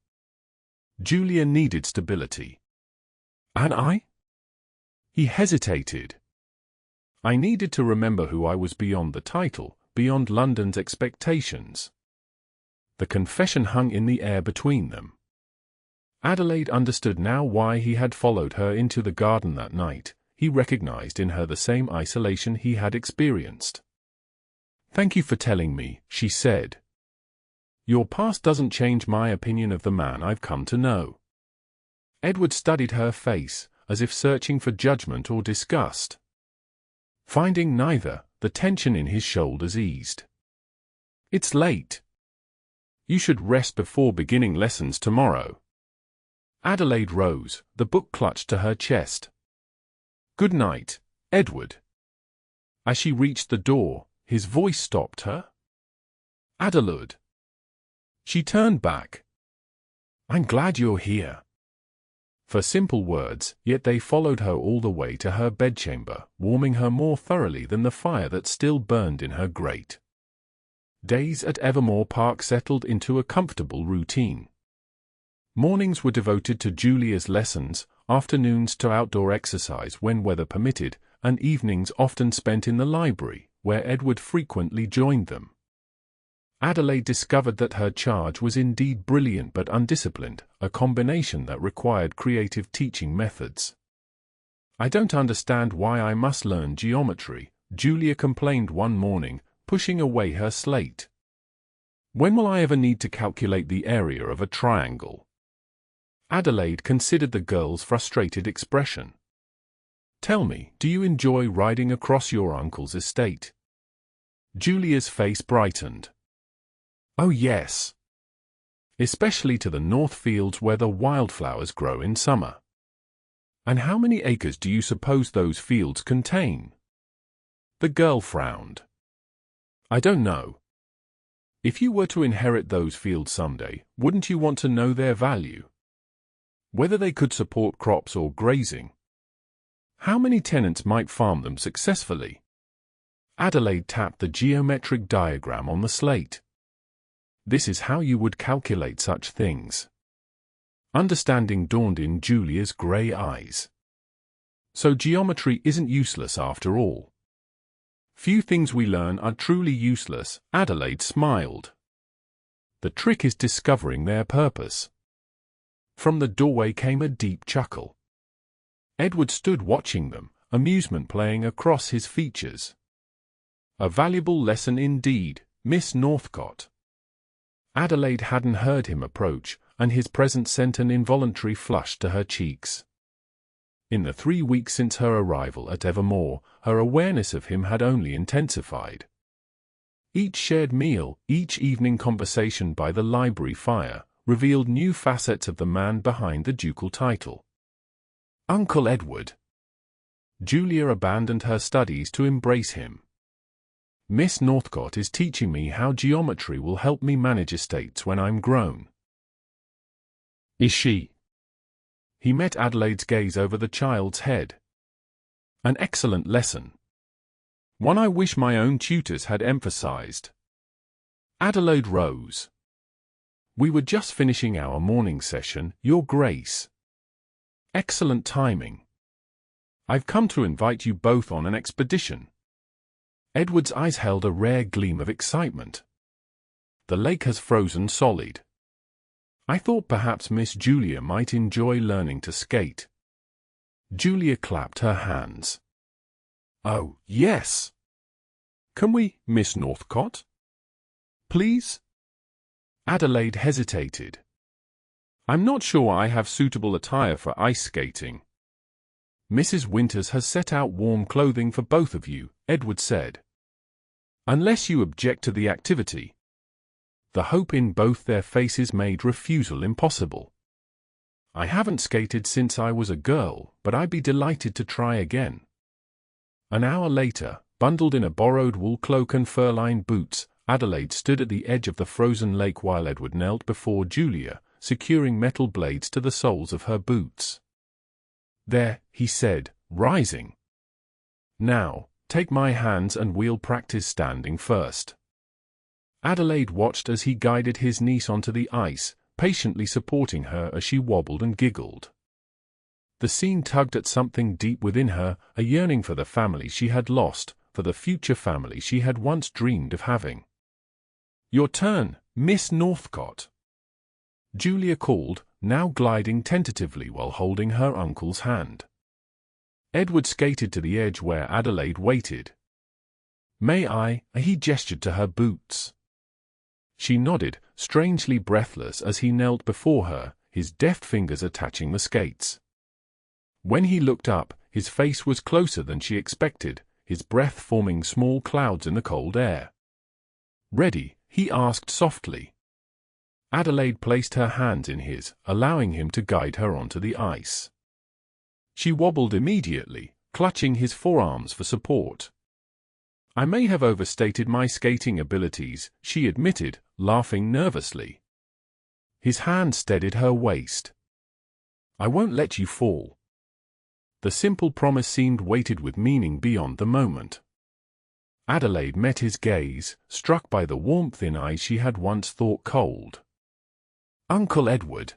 Julia needed stability. And I? He hesitated. I needed to remember who I was beyond the title, beyond London's expectations. The confession hung in the air between them. Adelaide understood now why he had followed her into the garden that night. He recognized in her the same isolation he had experienced. Thank you for telling me, she said. Your past doesn't change my opinion of the man I've come to know. Edward studied her face, as if searching for judgment or disgust. Finding neither, the tension in his shoulders eased. It's late. You should rest before beginning lessons tomorrow. Adelaide rose, the book clutched to her chest. Good night, Edward. As she reached the door, his voice stopped her. Adelaide. She turned back. I'm glad you're here. For simple words, yet they followed her all the way to her bedchamber, warming her more thoroughly than the fire that still burned in her grate. Days at Evermore Park settled into a comfortable routine. Mornings were devoted to Julia's lessons, afternoons to outdoor exercise when weather permitted, and evenings often spent in the library, where Edward frequently joined them. Adelaide discovered that her charge was indeed brilliant but undisciplined, a combination that required creative teaching methods. I don't understand why I must learn geometry, Julia complained one morning, pushing away her slate. When will I ever need to calculate the area of a triangle? Adelaide considered the girl's frustrated expression. Tell me, do you enjoy riding across your uncle's estate? Julia's face brightened. Oh yes. Especially to the north fields where the wildflowers grow in summer. And how many acres do you suppose those fields contain? The girl frowned. I don't know. If you were to inherit those fields someday, wouldn't you want to know their value? Whether they could support crops or grazing? How many tenants might farm them successfully? Adelaide tapped the geometric diagram on the slate. This is how you would calculate such things. Understanding dawned in Julia's grey eyes. So geometry isn't useless after all. Few things we learn are truly useless, Adelaide smiled. The trick is discovering their purpose. From the doorway came a deep chuckle. Edward stood watching them, amusement playing across his features. A valuable lesson indeed, Miss Northcott. Adelaide hadn't heard him approach, and his presence sent an involuntary flush to her cheeks. In the 3 weeks since her arrival at Evermore, her awareness of him had only intensified. Each shared meal, each evening conversation by the library fire, revealed new facets of the man behind the ducal title. Uncle Edward. Julia abandoned her studies to embrace him. Miss Northcott is teaching me how geometry will help me manage estates when I'm grown. Is she? He met Adelaide's gaze over the child's head. An excellent lesson. One I wish my own tutors had emphasized. Adelaide rose. We were just finishing our morning session, Your Grace. Excellent timing. I've come to invite you both on an expedition. Edward's eyes held a rare gleam of excitement. The lake has frozen solid. I thought perhaps Miss Julia might enjoy learning to skate. Julia clapped her hands. Oh, yes. Can we, Miss Northcott? Please? Adelaide hesitated. I'm not sure I have suitable attire for ice skating. Mrs. Winters has set out warm clothing for both of you, Edward said. Unless you object to the activity. The hope in both their faces made refusal impossible. I haven't skated since I was a girl, but I'd be delighted to try again. An hour later, bundled in a borrowed wool cloak and fur-lined boots, Adelaide stood at the edge of the frozen lake while Edward knelt before Julia, securing metal blades to the soles of her boots. There, he said, rising. Now, take my hands and we'll practice standing first. Adelaide watched as he guided his niece onto the ice, patiently supporting her as she wobbled and giggled. The scene tugged at something deep within her, a yearning for the family she had lost, for the future family she had once dreamed of having. Your turn, Miss Northcott. Julia called, now gliding tentatively while holding her uncle's hand. Edward skated to the edge where Adelaide waited. May I? He gestured to her boots. She nodded, strangely breathless as he knelt before her, his deft fingers attaching the skates. When he looked up, his face was closer than she expected, his breath forming small clouds in the cold air. "Ready?" he asked softly. Adelaide placed her hands in his, allowing him to guide her onto the ice. She wobbled immediately, clutching his forearms for support. "I may have overstated my skating abilities," she admitted, laughing nervously. His hand steadied her waist. "I won't let you fall." The simple promise seemed weighted with meaning beyond the moment. Adelaide met his gaze, struck by the warmth in eyes she had once thought cold. "Uncle Edward."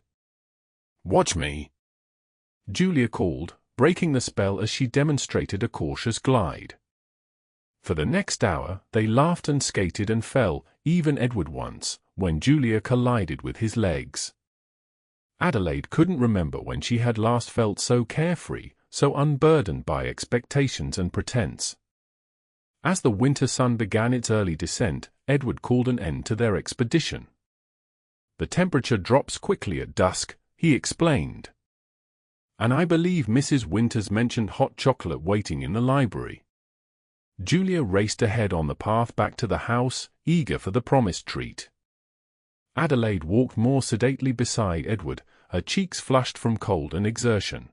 "Watch me," Julia called, breaking the spell as she demonstrated a cautious glide. For the next hour, they laughed and skated and fell, even Edward once, when Julia collided with his legs. Adelaide couldn't remember when she had last felt so carefree, so unburdened by expectations and pretense. As the winter sun began its early descent, Edward called an end to their expedition. "The temperature drops quickly at dusk," he explained. "And I believe Mrs. Winters mentioned hot chocolate waiting in the library." Julia raced ahead on the path back to the house, eager for the promised treat. Adelaide walked more sedately beside Edward, her cheeks flushed from cold and exertion.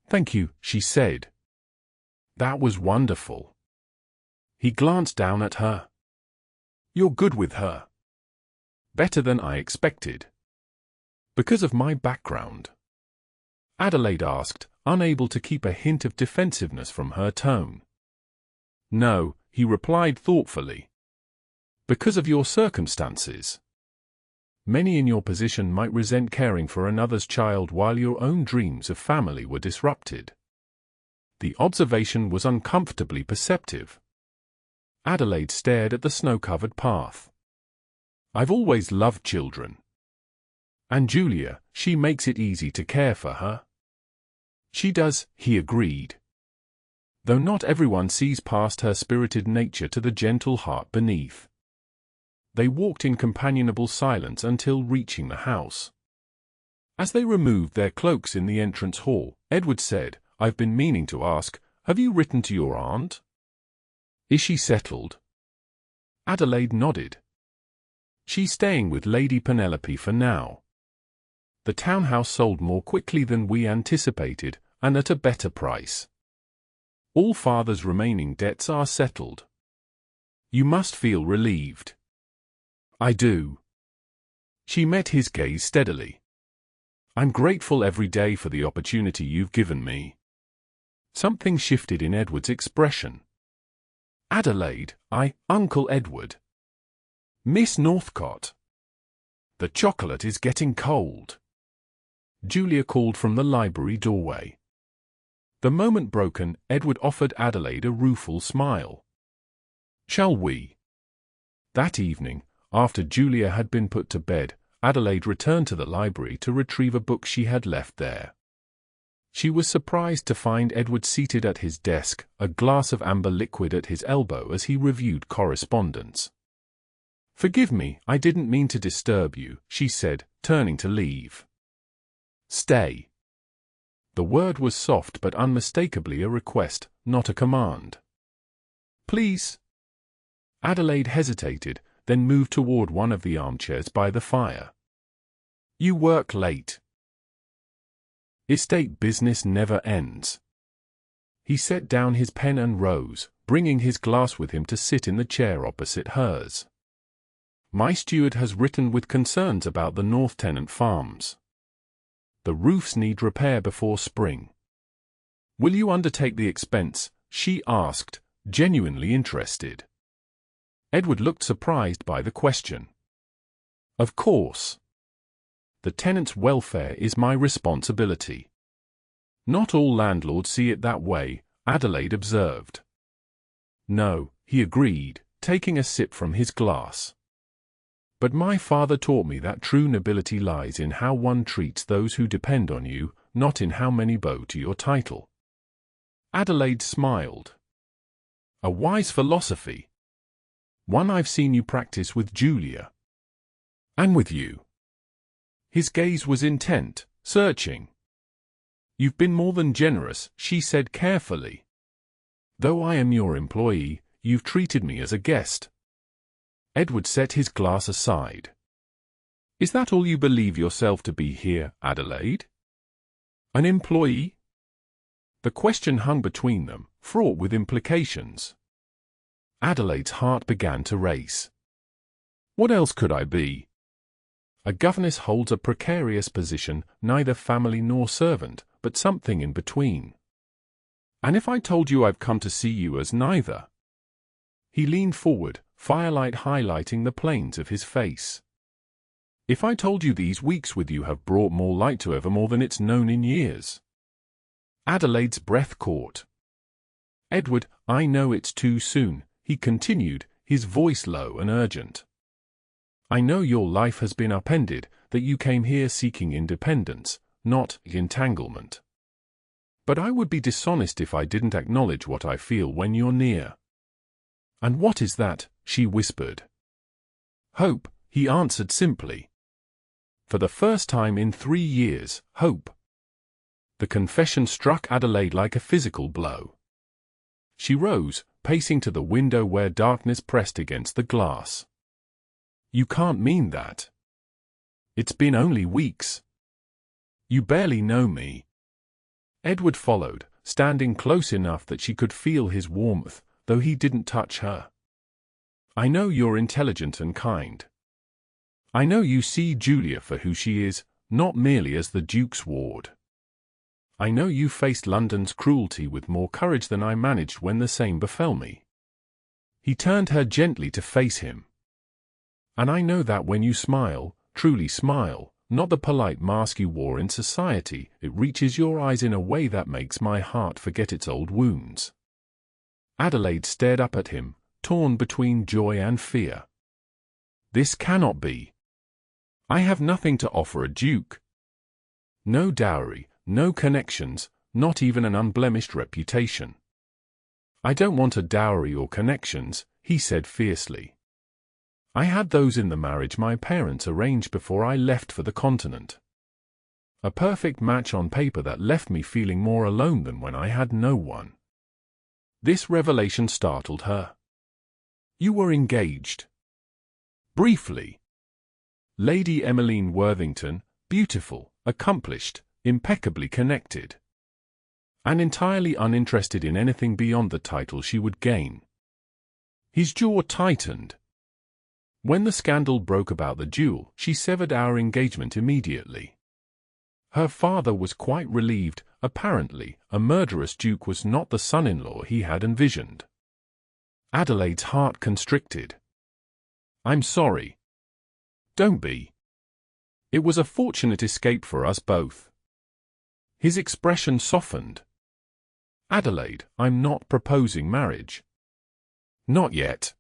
"Thank you," she said. "That was wonderful." He glanced down at her. "You're good with her." "Better than I expected." "Because of my background?" Adelaide asked, unable to keep a hint of defensiveness from her tone. "No," he replied thoughtfully. "Because of your circumstances. Many in your position might resent caring for another's child while your own dreams of family were disrupted." The observation was uncomfortably perceptive. Adelaide stared at the snow-covered path. "I've always loved children. And Julia, she makes it easy to care for her." "She does," he agreed. "Though not everyone sees past her spirited nature to the gentle heart beneath." They walked in companionable silence until reaching the house. As they removed their cloaks in the entrance hall, Edward said, "I've been meaning to ask, have you written to your aunt? Is she settled?" Adelaide nodded. "She's staying with Lady Penelope for now. The townhouse sold more quickly than we anticipated, and at a better price. All Father's remaining debts are settled. You must feel relieved." "I do." She met his gaze steadily. "I'm grateful every day for the opportunity you've given me." Something shifted in Edward's expression. "Adelaide, Uncle Edward." "Miss Northcott." "The chocolate is getting cold," Julia called from the library doorway. The moment broken, Edward offered Adelaide a rueful smile. "Shall we?" That evening, after Julia had been put to bed, Adelaide returned to the library to retrieve a book she had left there. She was surprised to find Edward seated at his desk, a glass of amber liquid at his elbow as he reviewed correspondence. "Forgive me, I didn't mean to disturb you," she said, turning to leave. "Stay." The word was soft but unmistakably a request, not a command. "Please." Adelaide hesitated, then moved toward one of the armchairs by the fire. "You work late." "Estate business never ends." He set down his pen and rose, bringing his glass with him to sit in the chair opposite hers. "My steward has written with concerns about the North Tenant farms. The roofs need repair before spring. Will you undertake the expense?" she asked, genuinely interested. Edward looked surprised by the question. "Of course. The tenant's welfare is my responsibility." "Not all landlords see it that way," Adelaide observed. "No," he agreed, taking a sip from his glass. "But my father taught me that true nobility lies in how one treats those who depend on you, not in how many bow to your title." Adelaide smiled. "A wise philosophy. One I've seen you practice with Julia. And with you." His gaze was intent, searching. "You've been more than generous," she said carefully. Though I am your employee, you've treated me as a guest. Edward set his glass aside. Is that all you believe yourself to be here, Adelaide? An employee? The question hung between them, fraught with implications. Adelaide's heart began to race. What else could I be? A governess holds a precarious position, neither family nor servant, but something in between. And if I told you I've come to see you as neither? He leaned forward, firelight highlighting the planes of his face. If I told you these weeks with you have brought more light to Evermore than it's known in years? Adelaide's breath caught. Edward, I know it's too soon, he continued, his voice low and urgent. I know your life has been upended, that you came here seeking independence, not entanglement. But I would be dishonest if I didn't acknowledge what I feel when you're near. And what is that? She whispered. Hope, he answered simply. For the first time in 3 years, hope. The confession struck Adelaide like a physical blow. She rose, pacing to the window where darkness pressed against the glass. You can't mean that. It's been only weeks. You barely know me. Edward followed, standing close enough that she could feel his warmth, though he didn't touch her. I know you're intelligent and kind. I know you see Julia for who she is, not merely as the Duke's ward. I know you faced London's cruelty with more courage than I managed when the same befell me. He turned her gently to face him. And I know that when you smile, truly smile, not the polite mask you wore in society, it reaches your eyes in a way that makes my heart forget its old wounds. Adelaide stared up at him, torn between joy and fear. This cannot be. I have nothing to offer a duke. No dowry, no connections, not even an unblemished reputation. I don't want a dowry or connections, he said fiercely. I had those in the marriage my parents arranged before I left for the continent. A perfect match on paper that left me feeling more alone than when I had no one. This revelation startled her. You were engaged. Briefly. Lady Emmeline Worthington, beautiful, accomplished, impeccably connected. And entirely uninterested in anything beyond the title she would gain. His jaw tightened. When the scandal broke about the duel, she severed our engagement immediately. Her father was quite relieved. Apparently, a murderous duke was not the son-in-law he had envisioned. Adelaide's heart constricted. I'm sorry. Don't be. It was a fortunate escape for us both. His expression softened. Adelaide, I'm not proposing marriage. Not yet.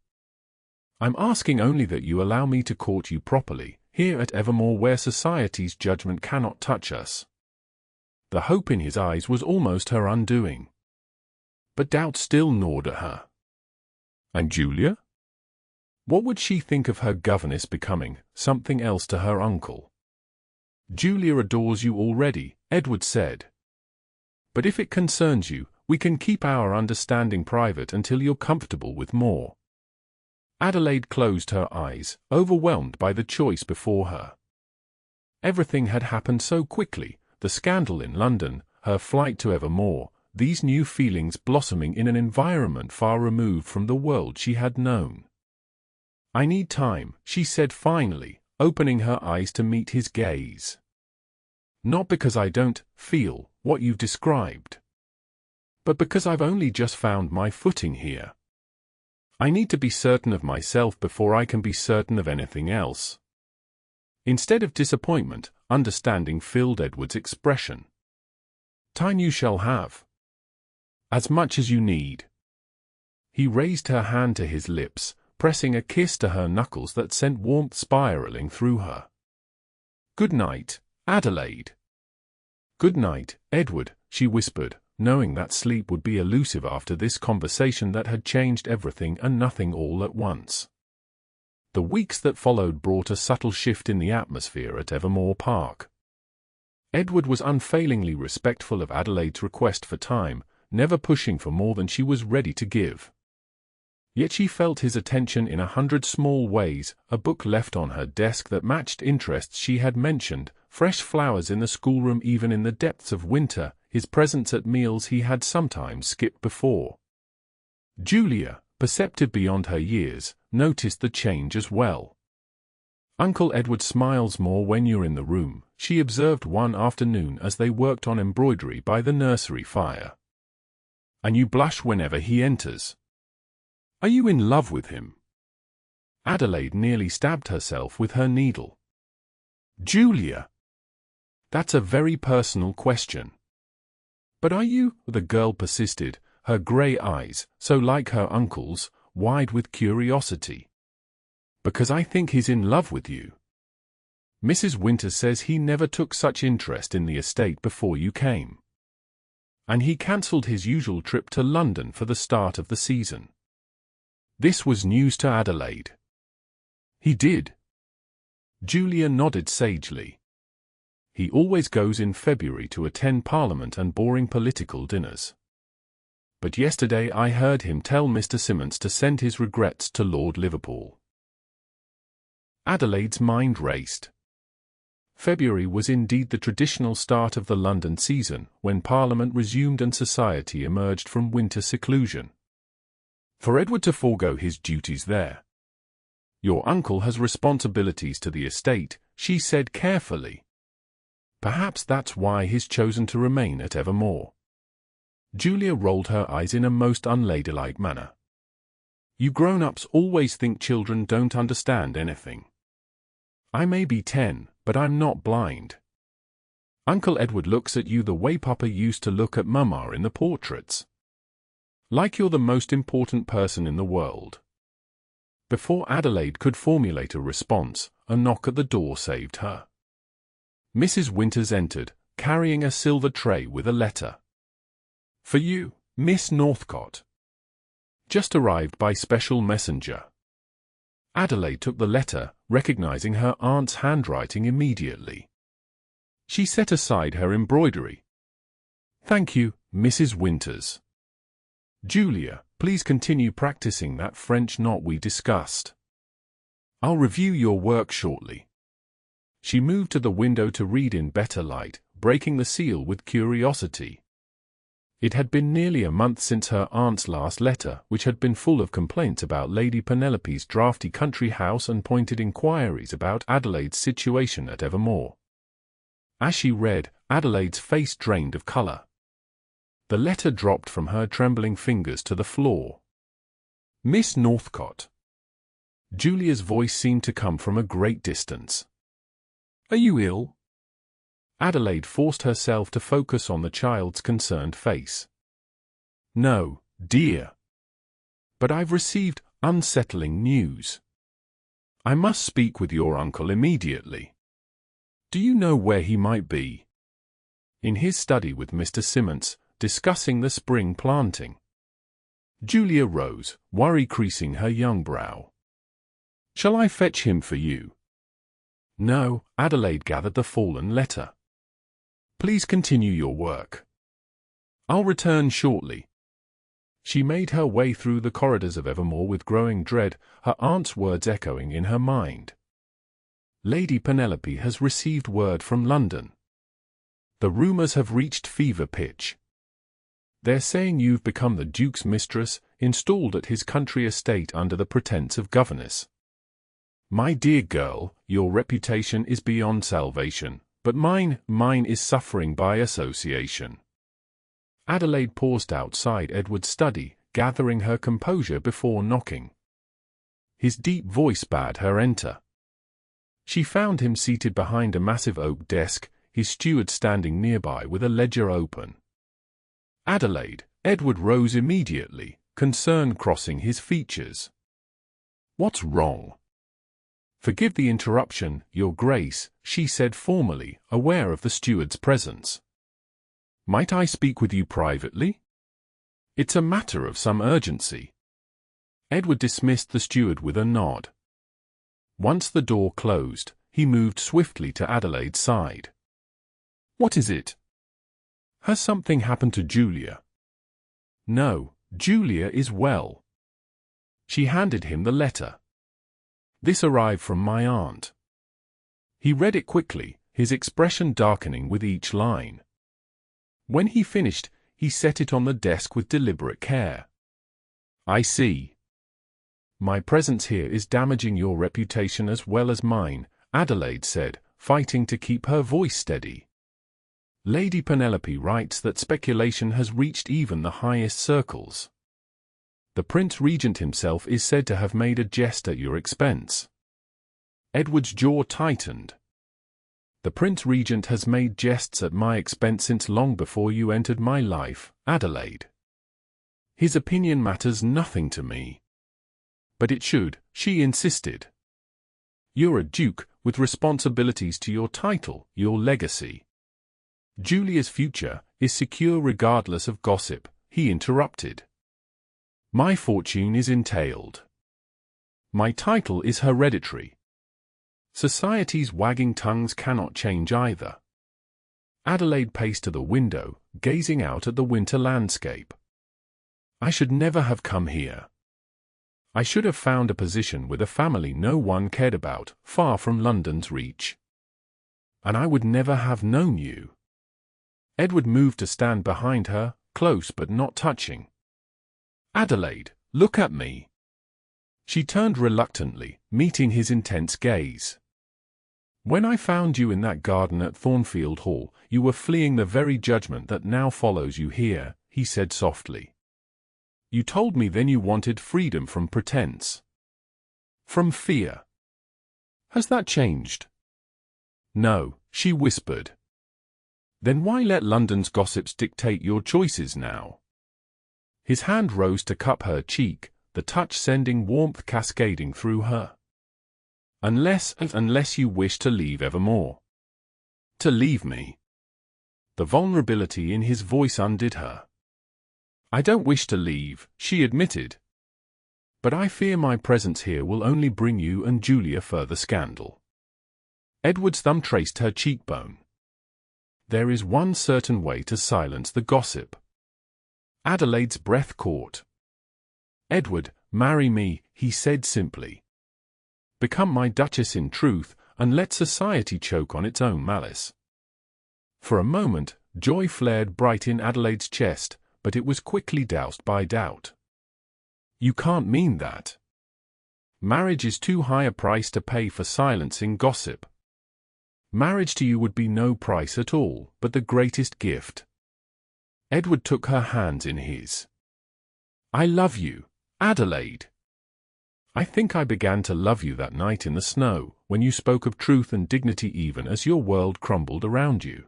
I'm asking only that you allow me to court you properly, here at Evermore where society's judgment cannot touch us. The hope in his eyes was almost her undoing. But doubt still gnawed at her. And Julia? What would she think of her governess becoming something else to her uncle? Julia adores you already, Edward said. But if it concerns you, we can keep our understanding private until you're comfortable with more. Adelaide closed her eyes, overwhelmed by the choice before her. Everything had happened so quickly, the scandal in London, her flight to Evermore, these new feelings blossoming in an environment far removed from the world she had known. I need time, she said finally, opening her eyes to meet his gaze. Not because I don't feel what you've described, but because I've only just found my footing here. I need to be certain of myself before I can be certain of anything else. Instead of disappointment, understanding filled Edward's expression. Time you shall have. As much as you need. He raised her hand to his lips, pressing a kiss to her knuckles that sent warmth spiraling through her. Good night, Adelaide. Good night, Edward, she whispered, knowing that sleep would be elusive after this conversation that had changed everything and nothing all at once. The weeks that followed brought a subtle shift in the atmosphere at Evermore Park. Edward was unfailingly respectful of Adelaide's request for time, never pushing for more than she was ready to give. Yet she felt his attention in 100 small ways, a book left on her desk that matched interests she had mentioned, fresh flowers in the schoolroom even in the depths of winter, his presence at meals he had sometimes skipped before. Julia, perceptive beyond her years, noticed the change as well. "Uncle Edward smiles more when you're in the room," she observed one afternoon as they worked on embroidery by the nursery fire. "And you blush whenever he enters. Are you in love with him?" Adelaide nearly stabbed herself with her needle. "Julia, that's a very personal question." "But are you?" the girl persisted, her grey eyes, so like her uncle's, wide with curiosity. "Because I think he's in love with you. Mrs. Winters says he never took such interest in the estate before you came. And he cancelled his usual trip to London for the start of the season." This was news to Adelaide. "He did?" Julia nodded sagely. "He always goes in February to attend Parliament and boring political dinners. But yesterday I heard him tell Mr. Simmons to send his regrets to Lord Liverpool." Adelaide's mind raced. February was indeed the traditional start of the London season, when Parliament resumed and society emerged from winter seclusion. For Edward to forego his duties there. "Your uncle has responsibilities to the estate," she said carefully. "Perhaps that's why he's chosen to remain at Evermore." Julia rolled her eyes in a most unladylike manner. "You grown-ups always think children don't understand anything. I may be 10, but I'm not blind. Uncle Edward looks at you the way Papa used to look at Mama in the portraits. Like you're the most important person in the world." Before Adelaide could formulate a response, a knock at the door saved her. Mrs. Winters entered, carrying a silver tray with a letter. "For you, Miss Northcott. Just arrived by special messenger." Adelaide took the letter, recognizing her aunt's handwriting immediately. She set aside her embroidery. "Thank you, Mrs. Winters. Julia, please continue practicing that French knot we discussed. I'll review your work shortly." She moved to the window to read in better light, breaking the seal with curiosity. It had been nearly a month since her aunt's last letter, which had been full of complaints about Lady Penelope's draughty country house and pointed inquiries about Adelaide's situation at Evermore. As she read, Adelaide's face drained of colour. The letter dropped from her trembling fingers to the floor. "Miss Northcott." Julia's voice seemed to come from a great distance. "Are you ill?" Adelaide forced herself to focus on the child's concerned face. "No, dear. But I've received unsettling news. I must speak with your uncle immediately. Do you know where he might be?" "In his study with Mr. Simmons, discussing the spring planting." Julia rose, worry creasing her young brow. "Shall I fetch him for you?" "No," Adelaide gathered the fallen letter. "Please continue your work. I'll return shortly." She made her way through the corridors of Evermore with growing dread, her aunt's words echoing in her mind. "Lady Penelope has received word from London. The rumours have reached fever pitch. They're saying you've become the Duke's mistress, installed at his country estate under the pretense of governess. My dear girl, your reputation is beyond salvation, but mine is suffering by association." Adelaide paused outside Edward's study, gathering her composure before knocking. His deep voice bade her enter. She found him seated behind a massive oak desk, his steward standing nearby with a ledger open. "Adelaide," Edward rose immediately, concern crossing his features. "What's wrong?" "Forgive the interruption, Your Grace," she said formally, aware of the steward's presence. "Might I speak with you privately? It's a matter of some urgency." Edward dismissed the steward with a nod. Once the door closed, he moved swiftly to Adelaide's side. "What is it? Has something happened to Julia?" No, Julia is well. She handed him the letter. This arrived from my aunt. He read it quickly, his expression darkening with each line. When he finished, he set it on the desk with deliberate care. I see. My presence here is damaging your reputation as well as mine, Adelaide said, fighting to keep her voice steady. Lady Penelope writes that speculation has reached even the highest circles. The Prince Regent himself is said to have made a jest at your expense. Edward's jaw tightened. The Prince Regent has made jests at my expense since long before you entered my life, Adelaide. His opinion matters nothing to me. But it should, she insisted. You're a duke, with responsibilities to your title, your legacy. Julia's future is secure regardless of gossip, he interrupted. My fortune is entailed. My title is hereditary. Society's wagging tongues cannot change either. Adelaide paced to the window, gazing out at the winter landscape. I should never have come here. I should have found a position with a family no one cared about, far from London's reach. And I would never have known you. Edward moved to stand behind her, close but not touching. Adelaide, look at me. She turned reluctantly, meeting his intense gaze. When I found you in that garden at Thornfield Hall, you were fleeing the very judgment that now follows you here, he said softly. You told me then you wanted freedom from pretense. From fear. Has that changed? No, she whispered. Then why let London's gossips dictate your choices now? His hand rose to cup her cheek, the touch sending warmth cascading through her. Unless you wish to leave Evermore. To leave me. The vulnerability in his voice undid her. I don't wish to leave, she admitted. But I fear my presence here will only bring you and Julia further scandal. Edward's thumb traced her cheekbone. There is one certain way to silence the gossip. Adelaide's breath caught. Edward, marry me, he said simply. Become my Duchess in truth, and let society choke on its own malice. For a moment, joy flared bright in Adelaide's chest, but it was quickly doused by doubt. You can't mean that. Marriage is too high a price to pay for silencing gossip. Marriage to you would be no price at all, but the greatest gift. Edward took her hands in his. I love you, Adelaide. I think I began to love you that night in the snow, when you spoke of truth and dignity even as your world crumbled around you.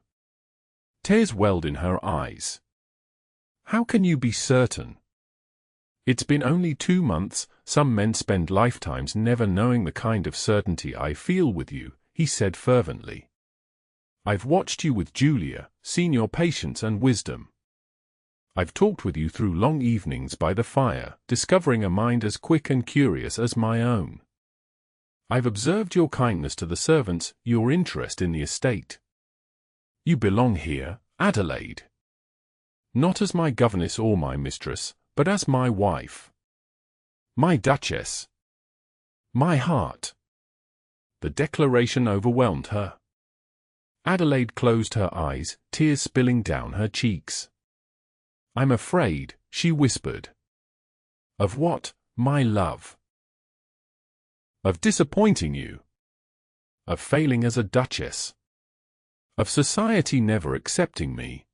Tears welled in her eyes. How can you be certain? It's been only 2 months, some men spend lifetimes never knowing the kind of certainty I feel with you, he said fervently. I've watched you with Julia, seen your patience and wisdom. I've talked with you through long evenings by the fire, discovering a mind as quick and curious as my own. I've observed your kindness to the servants, your interest in the estate. You belong here, Adelaide. Not as my governess or my mistress, but as my wife. My Duchess. My heart. The declaration overwhelmed her. Adelaide closed her eyes, tears spilling down her cheeks. I'm afraid, she whispered. Of what, my love? Of disappointing you. Of failing as a duchess. Of society never accepting me.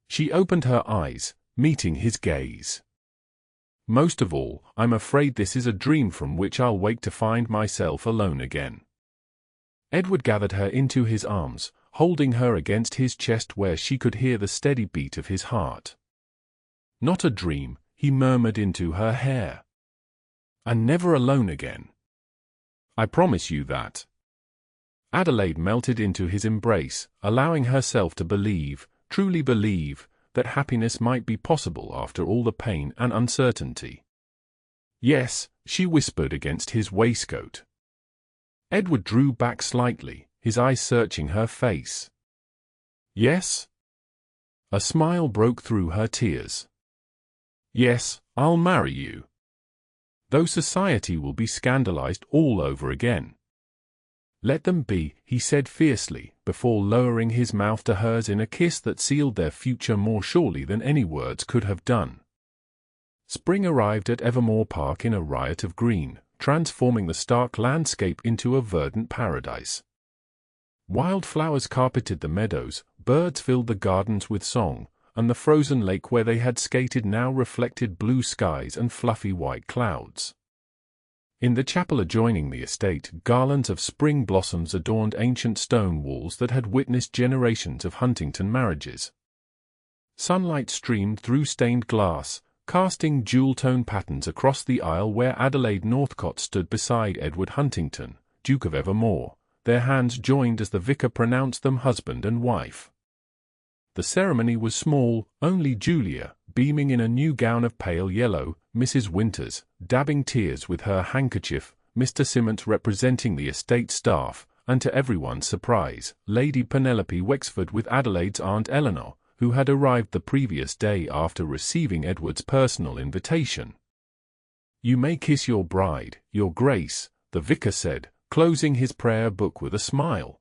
She opened her eyes, meeting his gaze. Most of all, I'm afraid this is a dream from which I'll wake to find myself alone again. Edward gathered her into his arms, holding her against his chest where she could hear the steady beat of his heart. Not a dream, he murmured into her hair. And never alone again. I promise you that. Adelaide melted into his embrace, allowing herself to believe, truly believe, that happiness might be possible after all the pain and uncertainty. Yes, she whispered against his waistcoat. Edward drew back slightly, his eyes searching her face. Yes? A smile broke through her tears. Yes, I'll marry you. Though society will be scandalized all over again. Let them be, he said fiercely, before lowering his mouth to hers in a kiss that sealed their future more surely than any words could have done. Spring arrived at Evermore Park in a riot of green, transforming the stark landscape into a verdant paradise. Wildflowers carpeted the meadows, birds filled the gardens with song, and the frozen lake where they had skated now reflected blue skies and fluffy white clouds. In the chapel adjoining the estate, garlands of spring blossoms adorned ancient stone walls that had witnessed generations of Huntington marriages. Sunlight streamed through stained glass, casting jewel-tone patterns across the aisle where Adelaide Northcott stood beside Edward Huntington, Duke of Evermore, their hands joined as the vicar pronounced them husband and wife. The ceremony was small, only Julia, beaming in a new gown of pale yellow, Mrs. Winters, dabbing tears with her handkerchief, Mr. Simmons representing the estate staff, and to everyone's surprise, Lady Penelope Wexford with Adelaide's Aunt Eleanor, who had arrived the previous day after receiving Edward's personal invitation. "You may kiss your bride, Your Grace," the vicar said, closing his prayer book with a smile.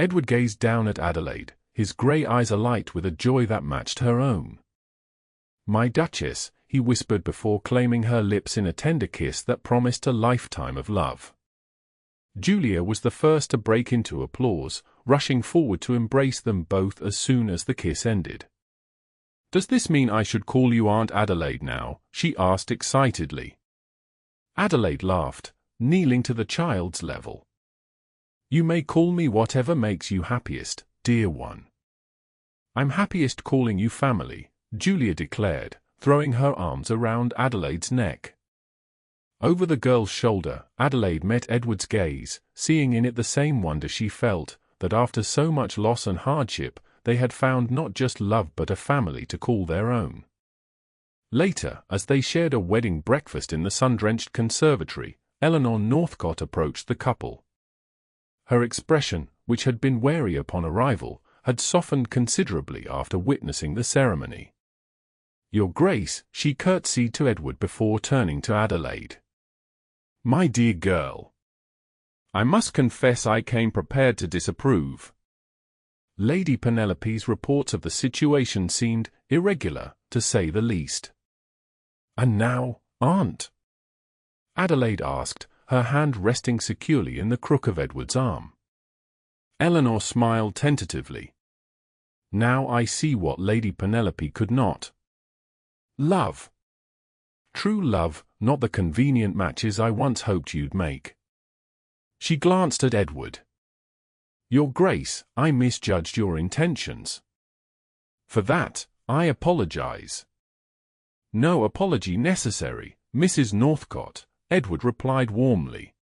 Edward gazed down at Adelaide, his grey eyes alight with a joy that matched her own. "My Duchess," he whispered before claiming her lips in a tender kiss that promised a lifetime of love. Julia was the first to break into applause, rushing forward to embrace them both as soon as the kiss ended. "Does this mean I should call you Aunt Adelaide now?" she asked excitedly. Adelaide laughed, kneeling to the child's level. "You may call me whatever makes you happiest, dear one." "I'm happiest calling you family," Julia declared, throwing her arms around Adelaide's neck. Over the girl's shoulder, Adelaide met Edward's gaze, seeing in it the same wonder she felt, that after so much loss and hardship, they had found not just love but a family to call their own. Later, as they shared a wedding breakfast in the sun-drenched conservatory, Eleanor Northcott approached the couple. Her expression, which had been wary upon arrival, had softened considerably after witnessing the ceremony. "Your Grace," she curtsied to Edward before turning to Adelaide. "My dear girl. I must confess I came prepared to disapprove." Lady Penelope's reports of the situation seemed irregular, to say the least. "And now, Aunt?" Adelaide asked, her hand resting securely in the crook of Edward's arm. Eleanor smiled tentatively. "Now I see what Lady Penelope could not. Love. True love, not the convenient matches I once hoped you'd make." She glanced at Edward. "Your Grace, I misjudged your intentions. For that, I apologize." "No apology necessary, Mrs. Northcott," Edward replied warmly.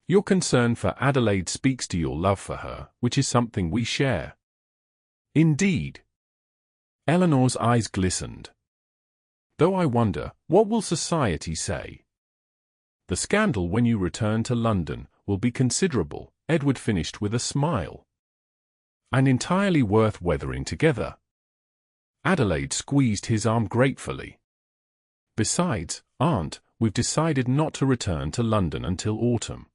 "Your concern for Adelaide speaks to your love for her, which is something we share." "Indeed." Eleanor's eyes glistened. "Though I wonder, what will society say?" "The scandal when you return to London will be considerable," Edward finished with a smile. "And entirely worth weathering together." Adelaide squeezed his arm gratefully. "Besides, Aunt, we've decided not to return to London until autumn.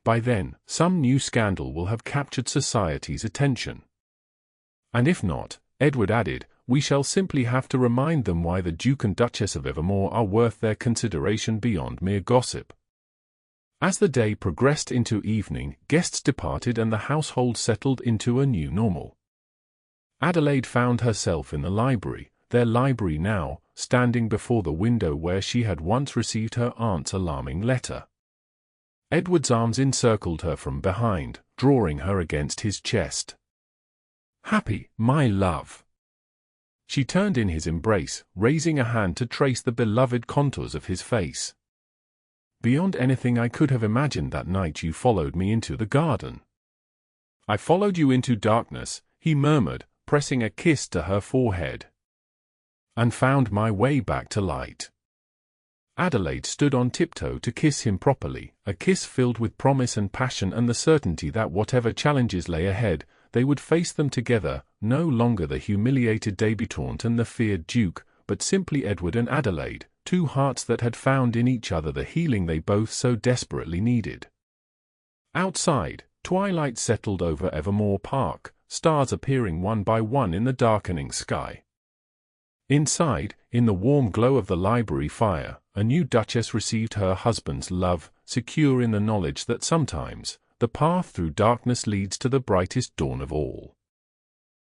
By then, some new scandal will have captured society's attention. And if not," Edward added, "we shall simply have to remind them why the Duke and Duchess of Evermore are worth their consideration beyond mere gossip." As the day progressed into evening, guests departed and the household settled into a new normal. Adelaide found herself in the library, their library now, standing before the window where she had once received her aunt's alarming letter. Edward's arms encircled her from behind, drawing her against his chest. "Happy, my love." She turned in his embrace, raising a hand to trace the beloved contours of his face. "Beyond anything I could have imagined that night you followed me into the garden." "I followed you into darkness," he murmured, pressing a kiss to her forehead. "And found my way back to light." Adelaide stood on tiptoe to kiss him properly, a kiss filled with promise and passion and the certainty that whatever challenges lay ahead, they would face them together, no longer the humiliated debutante and the feared duke, but simply Edward and Adelaide, two hearts that had found in each other the healing they both so desperately needed. Outside, twilight settled over Evermore Park, stars appearing one by one in the darkening sky. Inside, in the warm glow of the library fire, a new duchess received her husband's love, secure in the knowledge that sometimes, the path through darkness leads to the brightest dawn of all.